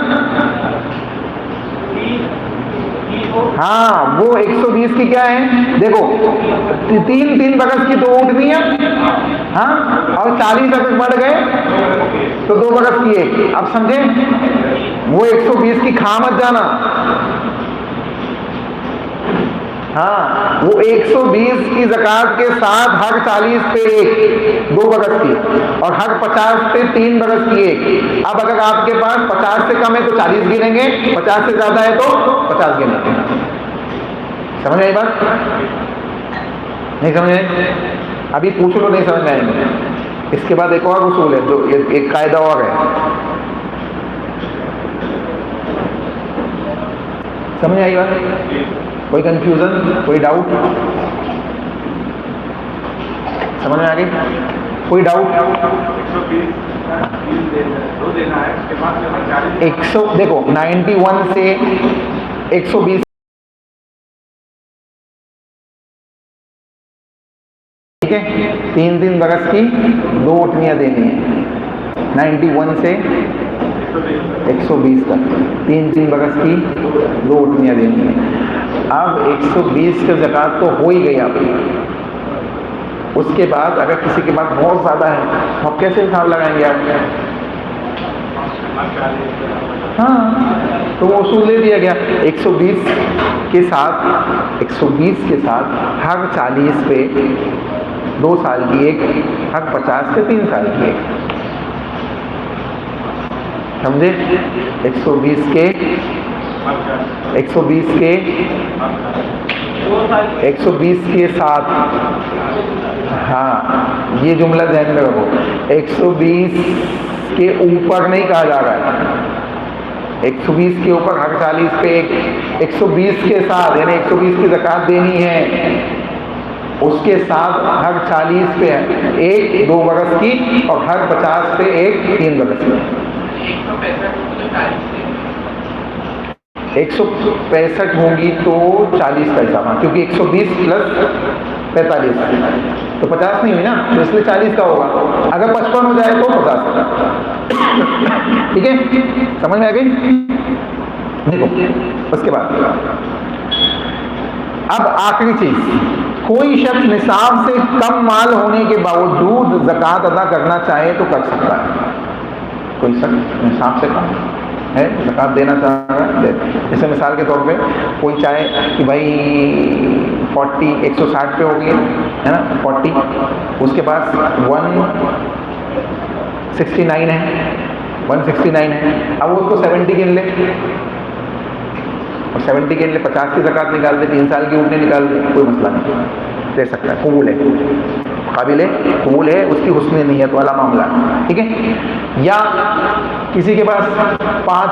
हाँ वो 120 की क्या है देखो, 3 बरस की 2 ऊँटनियाँ, हाँ, और 40 अगर बढ़ गए तो 2 बरस की एक। अब समझे? वो 120 की खा मत जाना। हाँ वो 120 की ज़कात के साथ हर 40 पे एक 2 बरस की और हर 50 पे 3 बरस की एक। अब अगर आपके पास 50 से कम है तो 40 गिनेंगे, 50 से ज़्यादा है तो 50 गिनेंगे। समझ आई बात? नहीं समझे? अभी पूछ लो, नहीं समझ में आएंगे। इसके बाद एक और उसूल है, जो एक कायदा और है। समझ आई बात? कोई कंफ्यूजन, कोई डाउट? समझ में आ गई? कोई डाउट? 100 देखो 91 से 120 ठीक है, 3 बरस की 2 ऊँटनियाँ देनी है। 91 से 120 तक 3 बरस की 2 ऊँटनियाँ देनी है। अब 120 का ज़कात तो हो ही गई आपकी, उसके बाद अगर किसी के पास बहुत ज़्यादा है तो आप कैसे हिसाब लगाएंगे आप? हाँ, तो वो उसूल दे दिया गया 120 के साथ, 120 के साथ हर 40 पे 2 साल की एक, हर 50 पे 3 साल की एक। समझे? 120 के 120 के साथ, हाँ ये जुमला ध्यान में रखो, 120 के ऊपर नहीं कहा जा रहा है, 120 के ऊपर हर 40 पे एक, 120 के साथ यानी 120 की ज़कात देनी है, उसके साथ हर 40 पे एक 2 बरस की और हर 50 पे एक 3 बरस की। 165 होंगी तो 40 पैसा, हाँ क्योंकि 120 प्लस 45 तो 50 नहीं हुई ना, तो इसलिए 40 का होगा। अगर 55 हो जाए तो 50 का। ठीक है, समझ में आ गई? देखो उसके बाद अब आखिरी चीज, कोई शख्स निसाब से कम माल होने के बावजूद ज़कात अदा करना चाहे तो कर सकता है। कोई शख्स निसाब से कम है, ज़कात देना चाह रहा है, जैसे मिसाल के तौर पे कोई चाहे कि भाई 160 पे हो गई है ना, 40, उसके पास 169 है, 169 है, अब वो उसको 70 गिन ले और 70 गिन ले, 50 की ज़कात निकाल दे, 3 साल की ऊँटने निकाल दे, कोई मसला नहीं, दे सकता है, कबूल है, काबिल है, कबूल है, उसकी हुस्न नीयत वाला मामला, ठीक है। या किसी के पास 5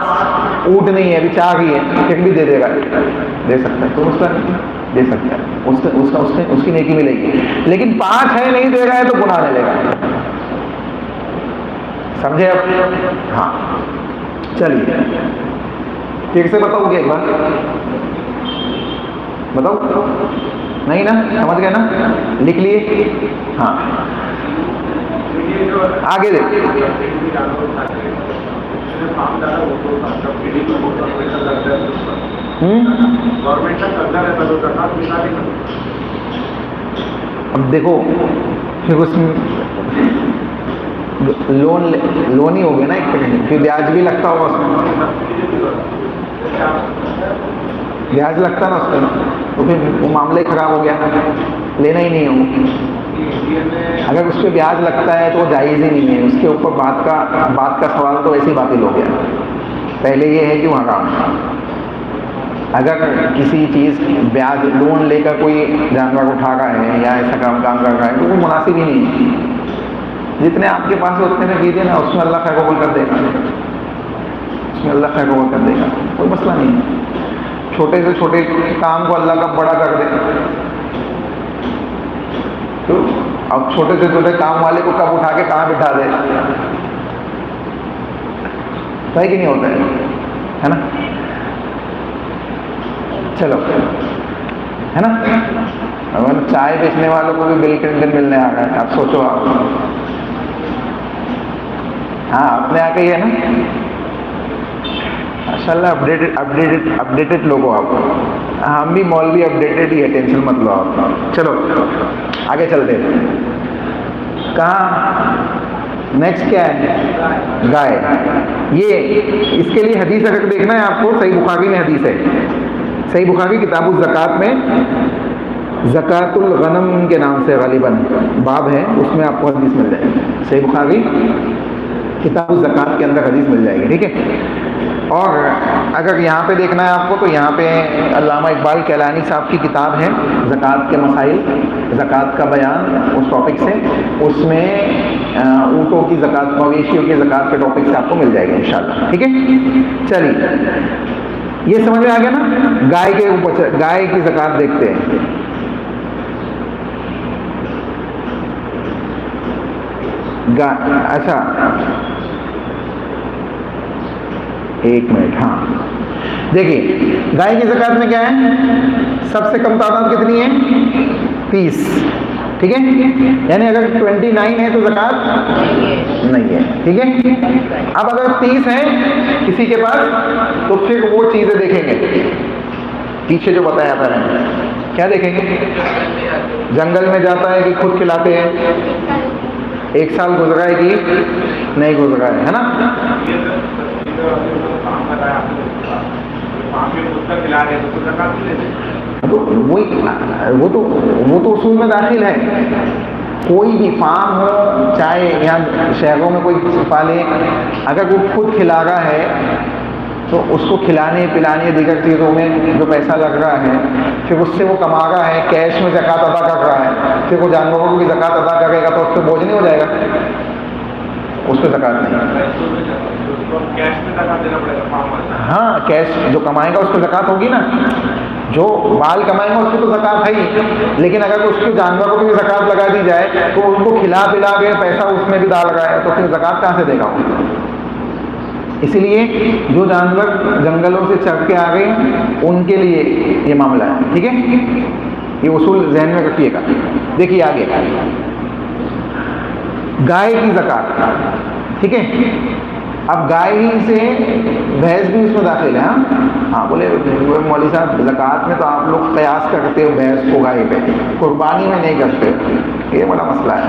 ऊँट नहीं है, अभी 4 ही है, फिर भी दे देगा, दे सकता है, तो उसका दे सकता है, उसकी नेकी मिलेगी। लेकिन 5 है नहीं दे रहा है तो गुनाह मिलेगा, समझे अब? हाँ चलिए फिर से बताओगे एक बार, बताओ नहीं ना, समझ गए ना, लिख लिए? हाँ आगे दे। अब देखो फिर उसमें लोन ही हो गया ना एक तरह, फिर ब्याज भी लगता होगा उसमें, ब्याज लगता ना उसका, तो फिर वो मामला ही खराब हो गया, लेना ही नहीं हो। अगर उस पर ब्याज लगता है तो जायज़ ही नहीं है, उसके ऊपर बात का सवाल तो ऐसे ही बातिल हो गया। पहले ये है कि वहाँ काम, अगर किसी चीज़ ब्याज लोन लेकर कोई जानवर उठा रहा है या ऐसा काम कर रहा है तो वो मुनासिब ही नहीं है। जितने आपके पास है उतने में कीजिए ना, उसमें अल्लाह खैर कबूल कर देगा, उसमें अल्लाह खैर कबूल कर देगा, कोई मसला नहीं है। छोटे से छोटे काम को अल्लाह का बड़ा कर दे, तो अब छोटे से छोटे काम वाले को कब उठा के कहाँ बिठा दे, सही कि नहीं होता है ना? चलो है ना, अगर चाय बेचने वालों को भी बिल क्लिंटन मिलने आ रहा है, आप सोचो आप, हाँ अपने आके ही है ना, माशाल्लाह अपडेटेड लोग हो आप, हम भी मौलवी अपडेटेड ही है, टेंशन मत लो आप। चलो आगे चलते हैं, कहाँ नेक्स्ट क्या है? गाय। ये इसके लिए हदीस अगर देखना है आपको, सही बुखारी में हदीस है, सही बुखारी किताबुल ज़कात में ज़कातुल गनम के नाम से गालिबन बाब है, उसमें आपको हदीस मिल जाएगी, सही बुखारी किताबुल ज़कात के अंदर हदीस मिल जाएगी, ठीक है। और अगर यहाँ पे देखना है आपको तो यहाँ पे अल्लामा इकबाल कैलानी साहब की किताब है ज़कात के मसाइल, ज़कात का बयान, उस टॉपिक से, उसमें ऊँटों की ज़कात, मवेशियों की ज़कात के टॉपिक से आपको मिल जाएगा इंशाल्लाह, ठीक है। चलिए ये समझ में आ गया ना, गाय के ऊपर, गाय की ज़कात देखते हैं। अच्छा एक मिनट, हाँ देखिए गाय की ज़कात में क्या है, सबसे कम तादाद कितनी है? 30, ठीक है, यानी अगर 29 है तो ज़कात नहीं है, ठीक है। अब अगर 30 है किसी के पास तो फिर वो चीज़ें देखेंगे पीछे जो बताया था, क्या देखेंगे? जंगल में जाता है कि खुद खिलाते हैं? 1 साल गुजरा है कि नहीं गुजरा है ना? तो वो तो उसूल में दाखिल है। कोई भी फार्म हो, चाहे यहाँ शहरों में कोई पाले, अगर वो खुद खिला रहा है तो उसको खिलाने पिलाने दीगर चीज़ों में जो पैसा लग रहा है, फिर उससे वो कमा रहा है, कैश में ज़कात अदा कर रहा है, फिर वो जानवरों को भी ज़कात अदा करेगा तो उस पर बोझ नहीं हो जाएगा? उस पर ज़कात नहीं। हाँ, कैश जो कमाएगा उस पर ज़कात होगी ना। जो माल कमाएगा उस पर तो ज़कात है ही, लेकिन अगर उसके जानवरों को भी ज़कात लगा दी जाए तो उनको खिला पिला के पैसा उसमें भी डाल रहा है, तो फिर ज़कात कहाँ से देगा वो? इसलिए जो जानवर जंगलों से चढ़ के आ गए उनके लिए ये मामला है। ठीक है, ये उसूल ज़हन में रखिएगा। देखिए आगे, गाय की ज़कात। ठीक है, अब गाय ही से भैंस भी इसमें दाखिल है। हाँ, बोले मौलवी साहब ज़कात में तो आप लोग कयास करते हो भैंस को गाय पे, कुर्बानी में नहीं करते। ये बड़ा मसला है,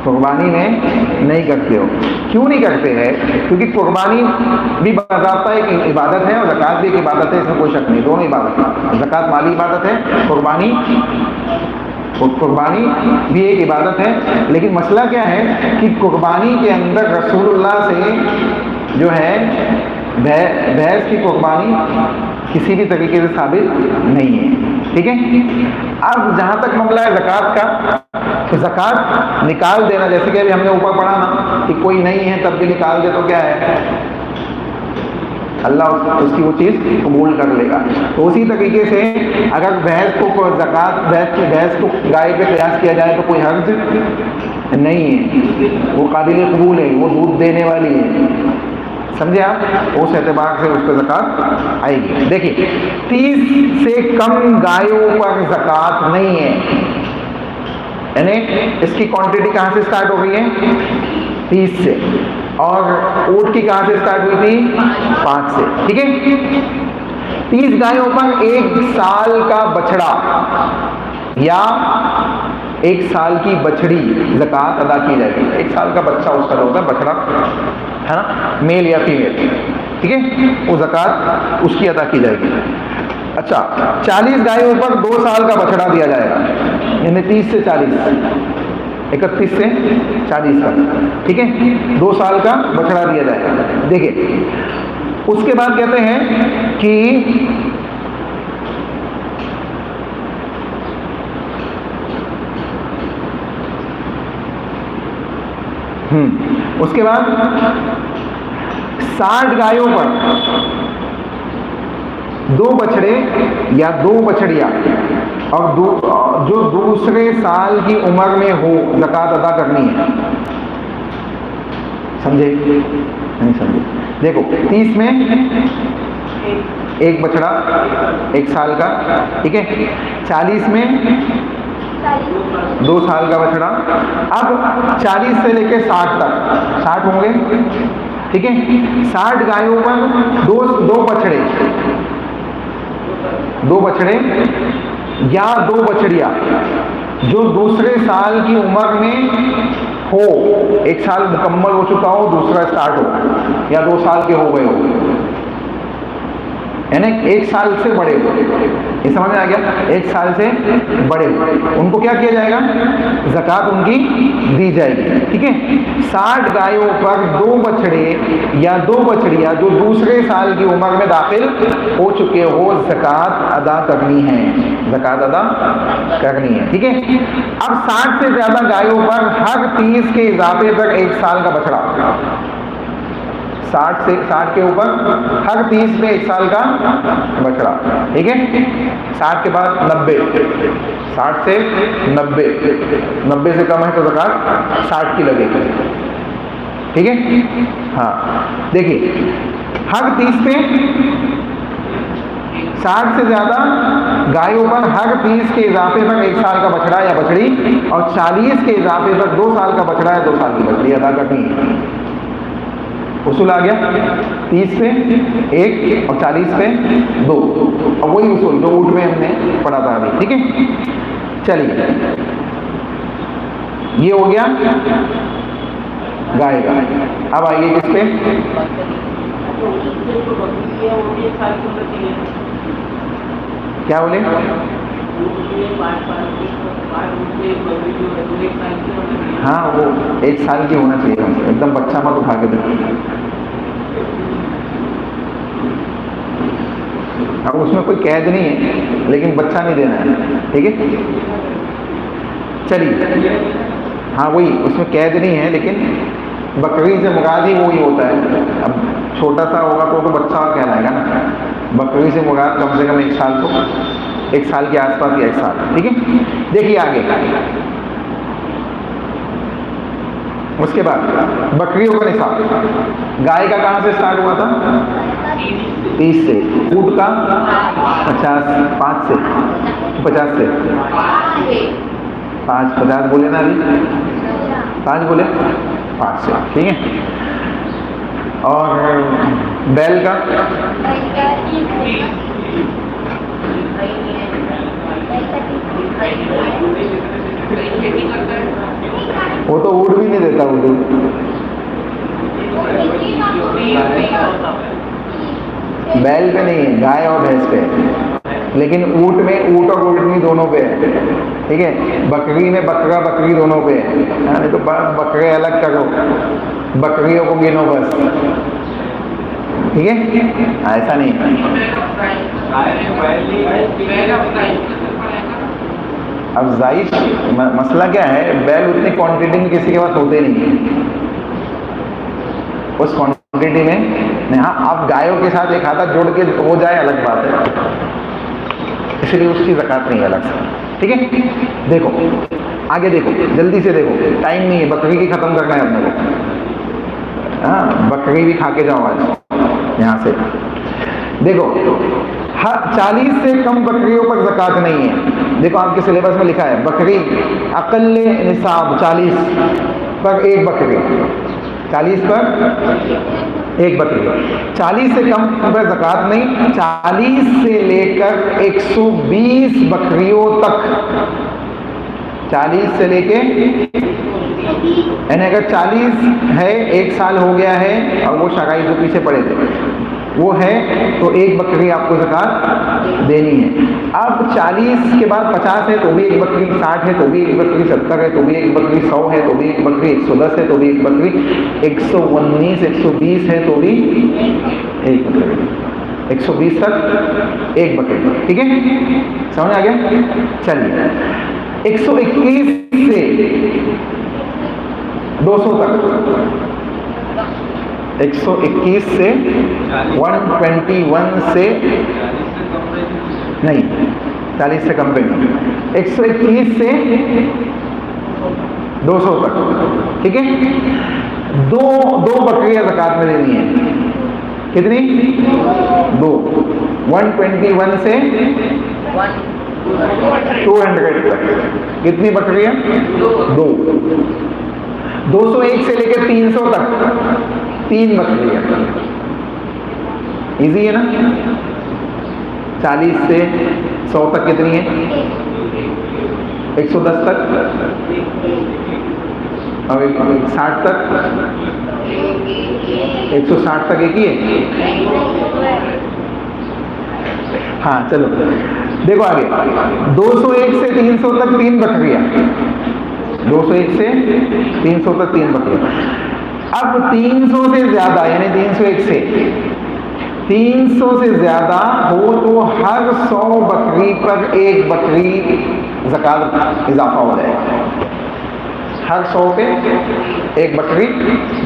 कुर्बानी में नहीं करते हो। क्यों नहीं करते हैं? क्योंकि कुर्बानी भी बाज़ाब्ता एक इबादत है और ज़कात भी एक इबादत है, इसमें कोई शक नहीं, दोनों इबादत है। ज़कात माली इबादत है, कुर्बानी भी एक इबादत है। लेकिन मसला क्या है कि कुर्बानी के अंदर रसूलुल्लाह से जो है भैंस की कुर्बानी किसी भी तरीके से साबित नहीं है। ठीक है, अब जहाँ तक मामला है ज़कात का, तो ज़कात निकाल देना, जैसे कि अभी हमने ऊपर पढ़ा ना कि कोई नहीं है तब भी निकाल दे तो क्या है, अल्लाह उसकी वो चीज़ कबूल कर लेगा। तो उसी तरीके से अगर भैंस को ज़कात भैंस को गाय पे कयास किया जाए तो कोई हर्ज नहीं है, वो काबिल कबूल है, वो दूध देने वाली है। समझे आप? उस एतबार से उस पर ज़कात आएगी। देखिए, 30 से कम गायों पर ज़कात नहीं है, यानी इसकी क्वांटिटी कहाँ से स्टार्ट हो गई है? 30 से। और ऊँट की कहाँ से स्टार्ट हुई थी? 5 से। ठीक है, 30 गायों पर 1 साल का बछड़ा या 1 साल की बछड़ी ज़कात अदा की जाएगी। 1 साल का बच्चा उसका होता है, बछड़ा है ना, मेल या फीमेल। ठीक है, वो ज़कात उसकी अदा की जाएगी। अच्छा, 40 गायों पर 2 साल का बछड़ा दिया जाएगा, यानी 30 से 40, 31 से 40 तक। ठीक है, 2 साल का बछड़ा दिया जाएगा। देखिए, उसके बाद कहते हैं कि उसके बाद 60 गायों पर 2 बछड़े या 2 बछड़ियां और जो दूसरे साल की उम्र में हो ज़कात अदा करनी है। समझे? नहीं समझे? देखो, 30 में 1 बछड़ा 1 साल का। ठीक है, 40 में 2 साल का बछड़ा। अब 40 से लेके 60 तक 60 होंगे। ठीक है, 60 गायों पर 2 बछड़े या 2 बछड़ियां जो दूसरे साल की उम्र में हो, 1 साल मुकम्मल हो चुका हो, दूसरा स्टार्ट हो, या 2 साल के हो गए हो, यानी 1 साल से बड़े हो। ये समझ में आ गया? 1 साल से बड़े हो, उनको क्या किया जाएगा? ज़कात उनकी दी जाएगी। ठीक है, 60 गायों पर 2 बछड़े या 2 बछड़ियां जो दूसरे साल की उम्र में दाखिल हो चुके हो, ज़कात अदा करनी है, ज़कात अदा करनी है। ठीक है, अब 60 से ज़्यादा गायों पर हर 30 के इजाफे पर 1 साल का बछड़ा, 60 के ऊपर हर 30 में 1 साल का बछड़ा। ठीक है, 60 के बाद 90, 60 से 90, 90 से कम है तो ज़कात 60 की लगेगी। ठीक है, हाँ, देखिए, हर 30 पे 60 से ज़्यादा गायों पर हर 30 के इजाफे पर 1 साल का बछड़ा या बछड़ी, और 40 के इजाफे पर 2 साल का बछड़ा या 2 साल की बछड़ी अदा करनी है। उसूल आ गया 30 पे 1 और 40 पे 2, और वही उसूल जो ऊँट में हमने पढ़ा था अभी, ठीक है। चलिए ये हो गया गाय का। अब आइए किस पे, क्या बोले? हाँ वो 1 साल की होना चाहिए, एकदम बच्चा मत उठा के दे। अब उसमें कोई कैद नहीं है, लेकिन बच्चा नहीं देना है, ठीक है। चलिए हाँ वही, उसमें कैद नहीं है, लेकिन बकरी से मुराद ही वही होता है। अब छोटा सा होगा तो बच्चा कहलाएगा ना, बकरी से मुराद कम से कम 1 साल, तो 1 साल के आसपास या 1 साल, ठीक है। देखिए आगे, उसके बाद बकरियों का निसाब, गाय का कहाँ से स्टार्ट हुआ था? 30 से, ऊँट का 5 से 50 से 50 बोले ना अभी, 5 बोले, 5 से, ठीक है। और बैल का वो तो ऊँट भी नहीं देता, वो तो बैल पे नहीं है, गाय और भैंस पे, लेकिन ऊँट में ऊँट और ऊँटनी दोनों पे है, ठीक है। बकरी में बकरा बकरी दोनों पे है, नहीं तो बकरे अलग करो, बकरियों को गिनो बस, ठीक है, ऐसा नहीं। अब जायज मसला क्या है, बैल उतनी क्वांटिटी में किसी के पास होते नहीं है, उस क्वांटिटी में। हाँ आप गायों के साथ एक आधा जोड़ के हो जाए अलग बात है, इसलिए उसकी ज़कात नहीं है अलग से, ठीक है। देखो आगे देखो, जल्दी से देखो, टाइम नहीं है, बकरी की ख़त्म करना है अपने को। हाँ बकरी भी खा के जाओ आज यहाँ से। देखो 40 से कम बकरियों पर ज़कात नहीं है। देखो आपके सिलेबस में लिखा है बकरी अक़ल्ले निसाब 40 पर 1 बकरी, 40 पर 1 बकरी, 40 से कम पर ज़कात नहीं। 40 से लेकर 120 बकरियों तक, 40 से लेके, यानी अगर 40 है, 1 साल हो गया है और वो शराई जो पीछे पड़े थे वो है, तो 1 बकरी आपको ज़कात देनी है। अब 40 के बाद 50 है तो भी 1 बकरी, 60 है तो भी 1 बकरी, 70 है तो भी 1 बकरी, 100 है तो भी 1 बकरी, 110 है तो भी 1 बकरी, 119 120 है तो भी 1 बकरी, 120 तक 1 बकरी, ठीक है, समझ आ गया। चलिए 121 से 200 तक, 121 से 121 से नहीं, 40 से कम पे नहीं, 121 से 200 तक, ठीक है। दो बकरियां ज़कात में देनी है, कितनी? 2, 121 से 200 तक कितनी बकरियां? 2। 201 से लेकर 300 तक 3 बकरियां, इजी है ना। 40 से 100 तक कितनी है? 110 तक, और 60 तक, 160 तक एक ही है। हाँ चलो देखो आगे, 201 से 300 तक 3 बकरियां, 201 से 300 तक 3 बकरियां। अब 300 से ज्यादा, यानी 301 से 300 से ज्यादा हो तो हर 100 बकरी पर 1 बकरी ज़कात इजाफा हो जाएगा, हर 100 पे 1 बकरी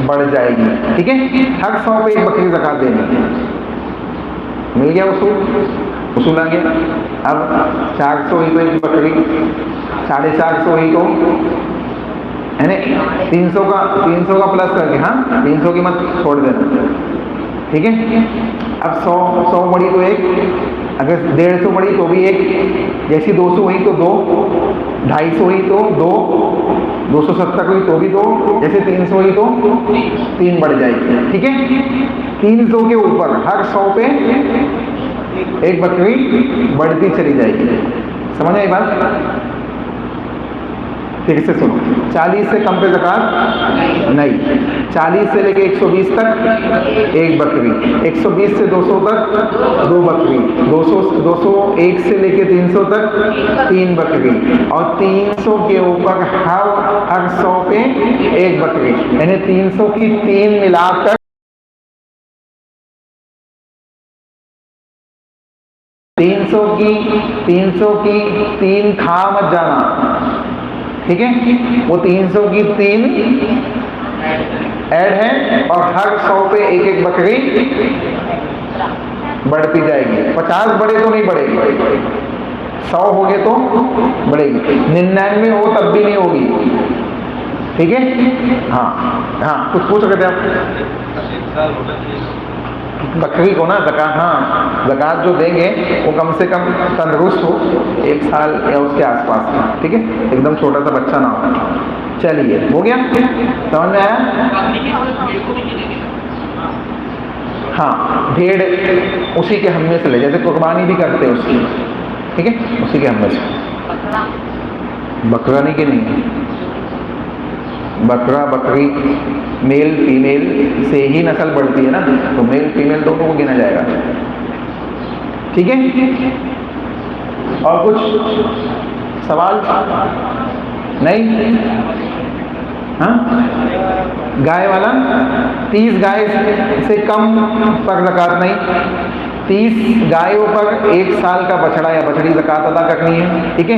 बढ़ जाएगी, ठीक है। हर 100 पे 1 बकरी ज़कात देनी, मिल गया उसूल आ गया। अब 400 ही तो 1 बकरी, 450 ही तो, है ना, 300 का प्लस करके, हाँ 300 की मत छोड़ देना, ठीक है। अब 100 बड़ी तो 1, अगर 150 बड़ी तो भी 1, जैसी 200 हुई तो 2, 250 हुई तो 2, 270 हुई तो भी 2, जैसे 300 हुई तो 3 बढ़ जाएगी, ठीक है। 300 के ऊपर हर 100 पे एक बकरी बढ़ती चली जाएगी। समझ आई बात? फिर से सुनो, 40 से कम पे ज़कात नहीं, 40 से लेके 120 तक एक बकरी, 120 से 200 तक 2 बकरी, 201 से लेके 300 तक 3 बकरी, और 300 के ऊपर हर 100 पे एक बकरी, यानी 300 की 3 मिलाकर 300 की 3 खा मत जाना, ठीक है। वो 300 की 3 ऐड है और हर 100 पे एक एक बकरी बढ़ती जाएगी। 50 बढ़े तो नहीं बढ़ेगी, 100 हो गए तो बढ़ेगी, 99 हो तब भी नहीं होगी, ठीक है। हाँ, कुछ पूछ रहे थे आप? बकरी को ना ज़कात, हाँ ज़कात जो देंगे वो कम से कम तंदुरुस्त हो, 1 साल या उसके आसपास, ठीक है, एकदम छोटा सा बच्चा ना हो। चलिए, हो गया, समझ में आया? हाँ, भेड़ उसी के हम्मे से ले, जैसे कुर्बानी भी करते हैं उसकी, ठीक है, उसी के हम्मे से। बकरा नहीं कि नहीं, बकरा बकरी मेल फीमेल से ही नस्ल बढ़ती है ना, तो मेल फीमेल दोनों को गिना जाएगा, ठीक है। और कुछ सवाल नहीं? हाँ, गाय वाला 30 गाय से कम पर ज़कात नहीं, 30 गायों पर 1 साल का बछड़ा या बछड़ी ज़कात अदा करनी है, ठीक है।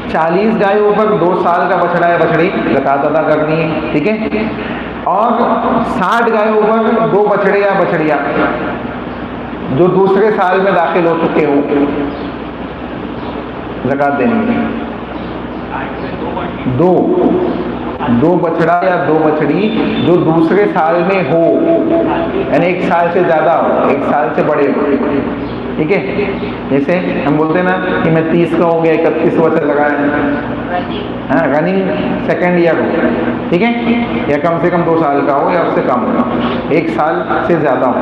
40 गायों पर 2 साल का बछड़ा या बछड़ी ज़कात अदा करनी है, ठीक है। और 60 गायों पर 2 बछड़े या बछड़ियाँ जो दूसरे साल में दाखिल हो चुके हो, ज़कात देनी है। 2 बछड़ा या 2 बछड़ी जो दूसरे साल में हो, यानी 1 साल से ज़्यादा हो, 1 साल से बड़े हो, ठीक है। जैसे हम बोलते हैं ना कि मैं 30 का हो गया, 31वां चल लगा है, हाँ, रनिंग सेकेंड ईयर हो, ठीक है, या कम से कम 2 साल का हो या उससे कम हो, 1 साल से ज़्यादा हो,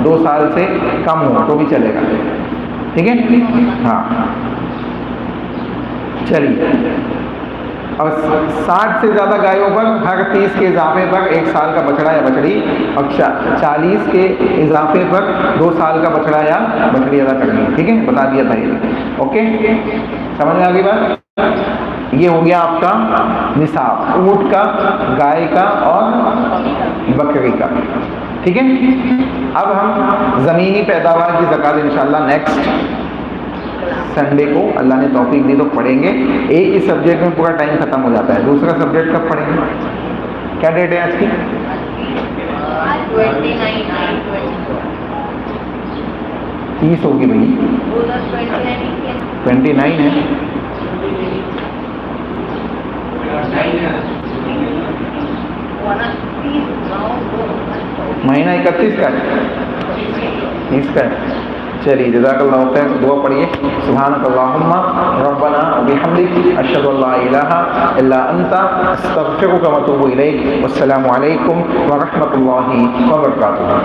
2 साल से कम हो तो भी चलेगा, ठीक है। हाँ, चलिए, और 60 से ज़्यादा गायों पर हर 30 के इजाफे पर 1 साल का बछड़ा या बछड़ी, और 40 के इजाफे पर 2 साल का बछड़ा या बछड़ी अदा करनी है, ठीक है, बता दिया था ये। ओके, समझ में आ गई बात? ये हो गया आपका निसाब, ऊँट का, गाय का और बकरी का, ठीक है। अब हम ज़मीनी पैदावार की ज़कात इंशाल्लाह नेक्स्ट संडे को अल्लाह ने तौफीक दी तो पढ़ेंगे। एक ही सब्जेक्ट में पूरा टाइम खत्म हो जाता है, दूसरा सब्जेक्ट कब पढ़ेंगे? क्या डेट है आज की? 30 होगी भाई, 29 है, महीना 31 का है, 30 का है। चलिए, जज़ाकल्लाहु खैर, दुआ पढ़िए। सुब्हानकल्लाहुम्मा रब्बना व बिहम्दिक अशहदु अल्ला इलाहा इल्ला अंता अस्तगफिरुका व अतूबु इलैक। वस्सलामु अलैकुम व रहमतुल्लाहि व बरकातुहू।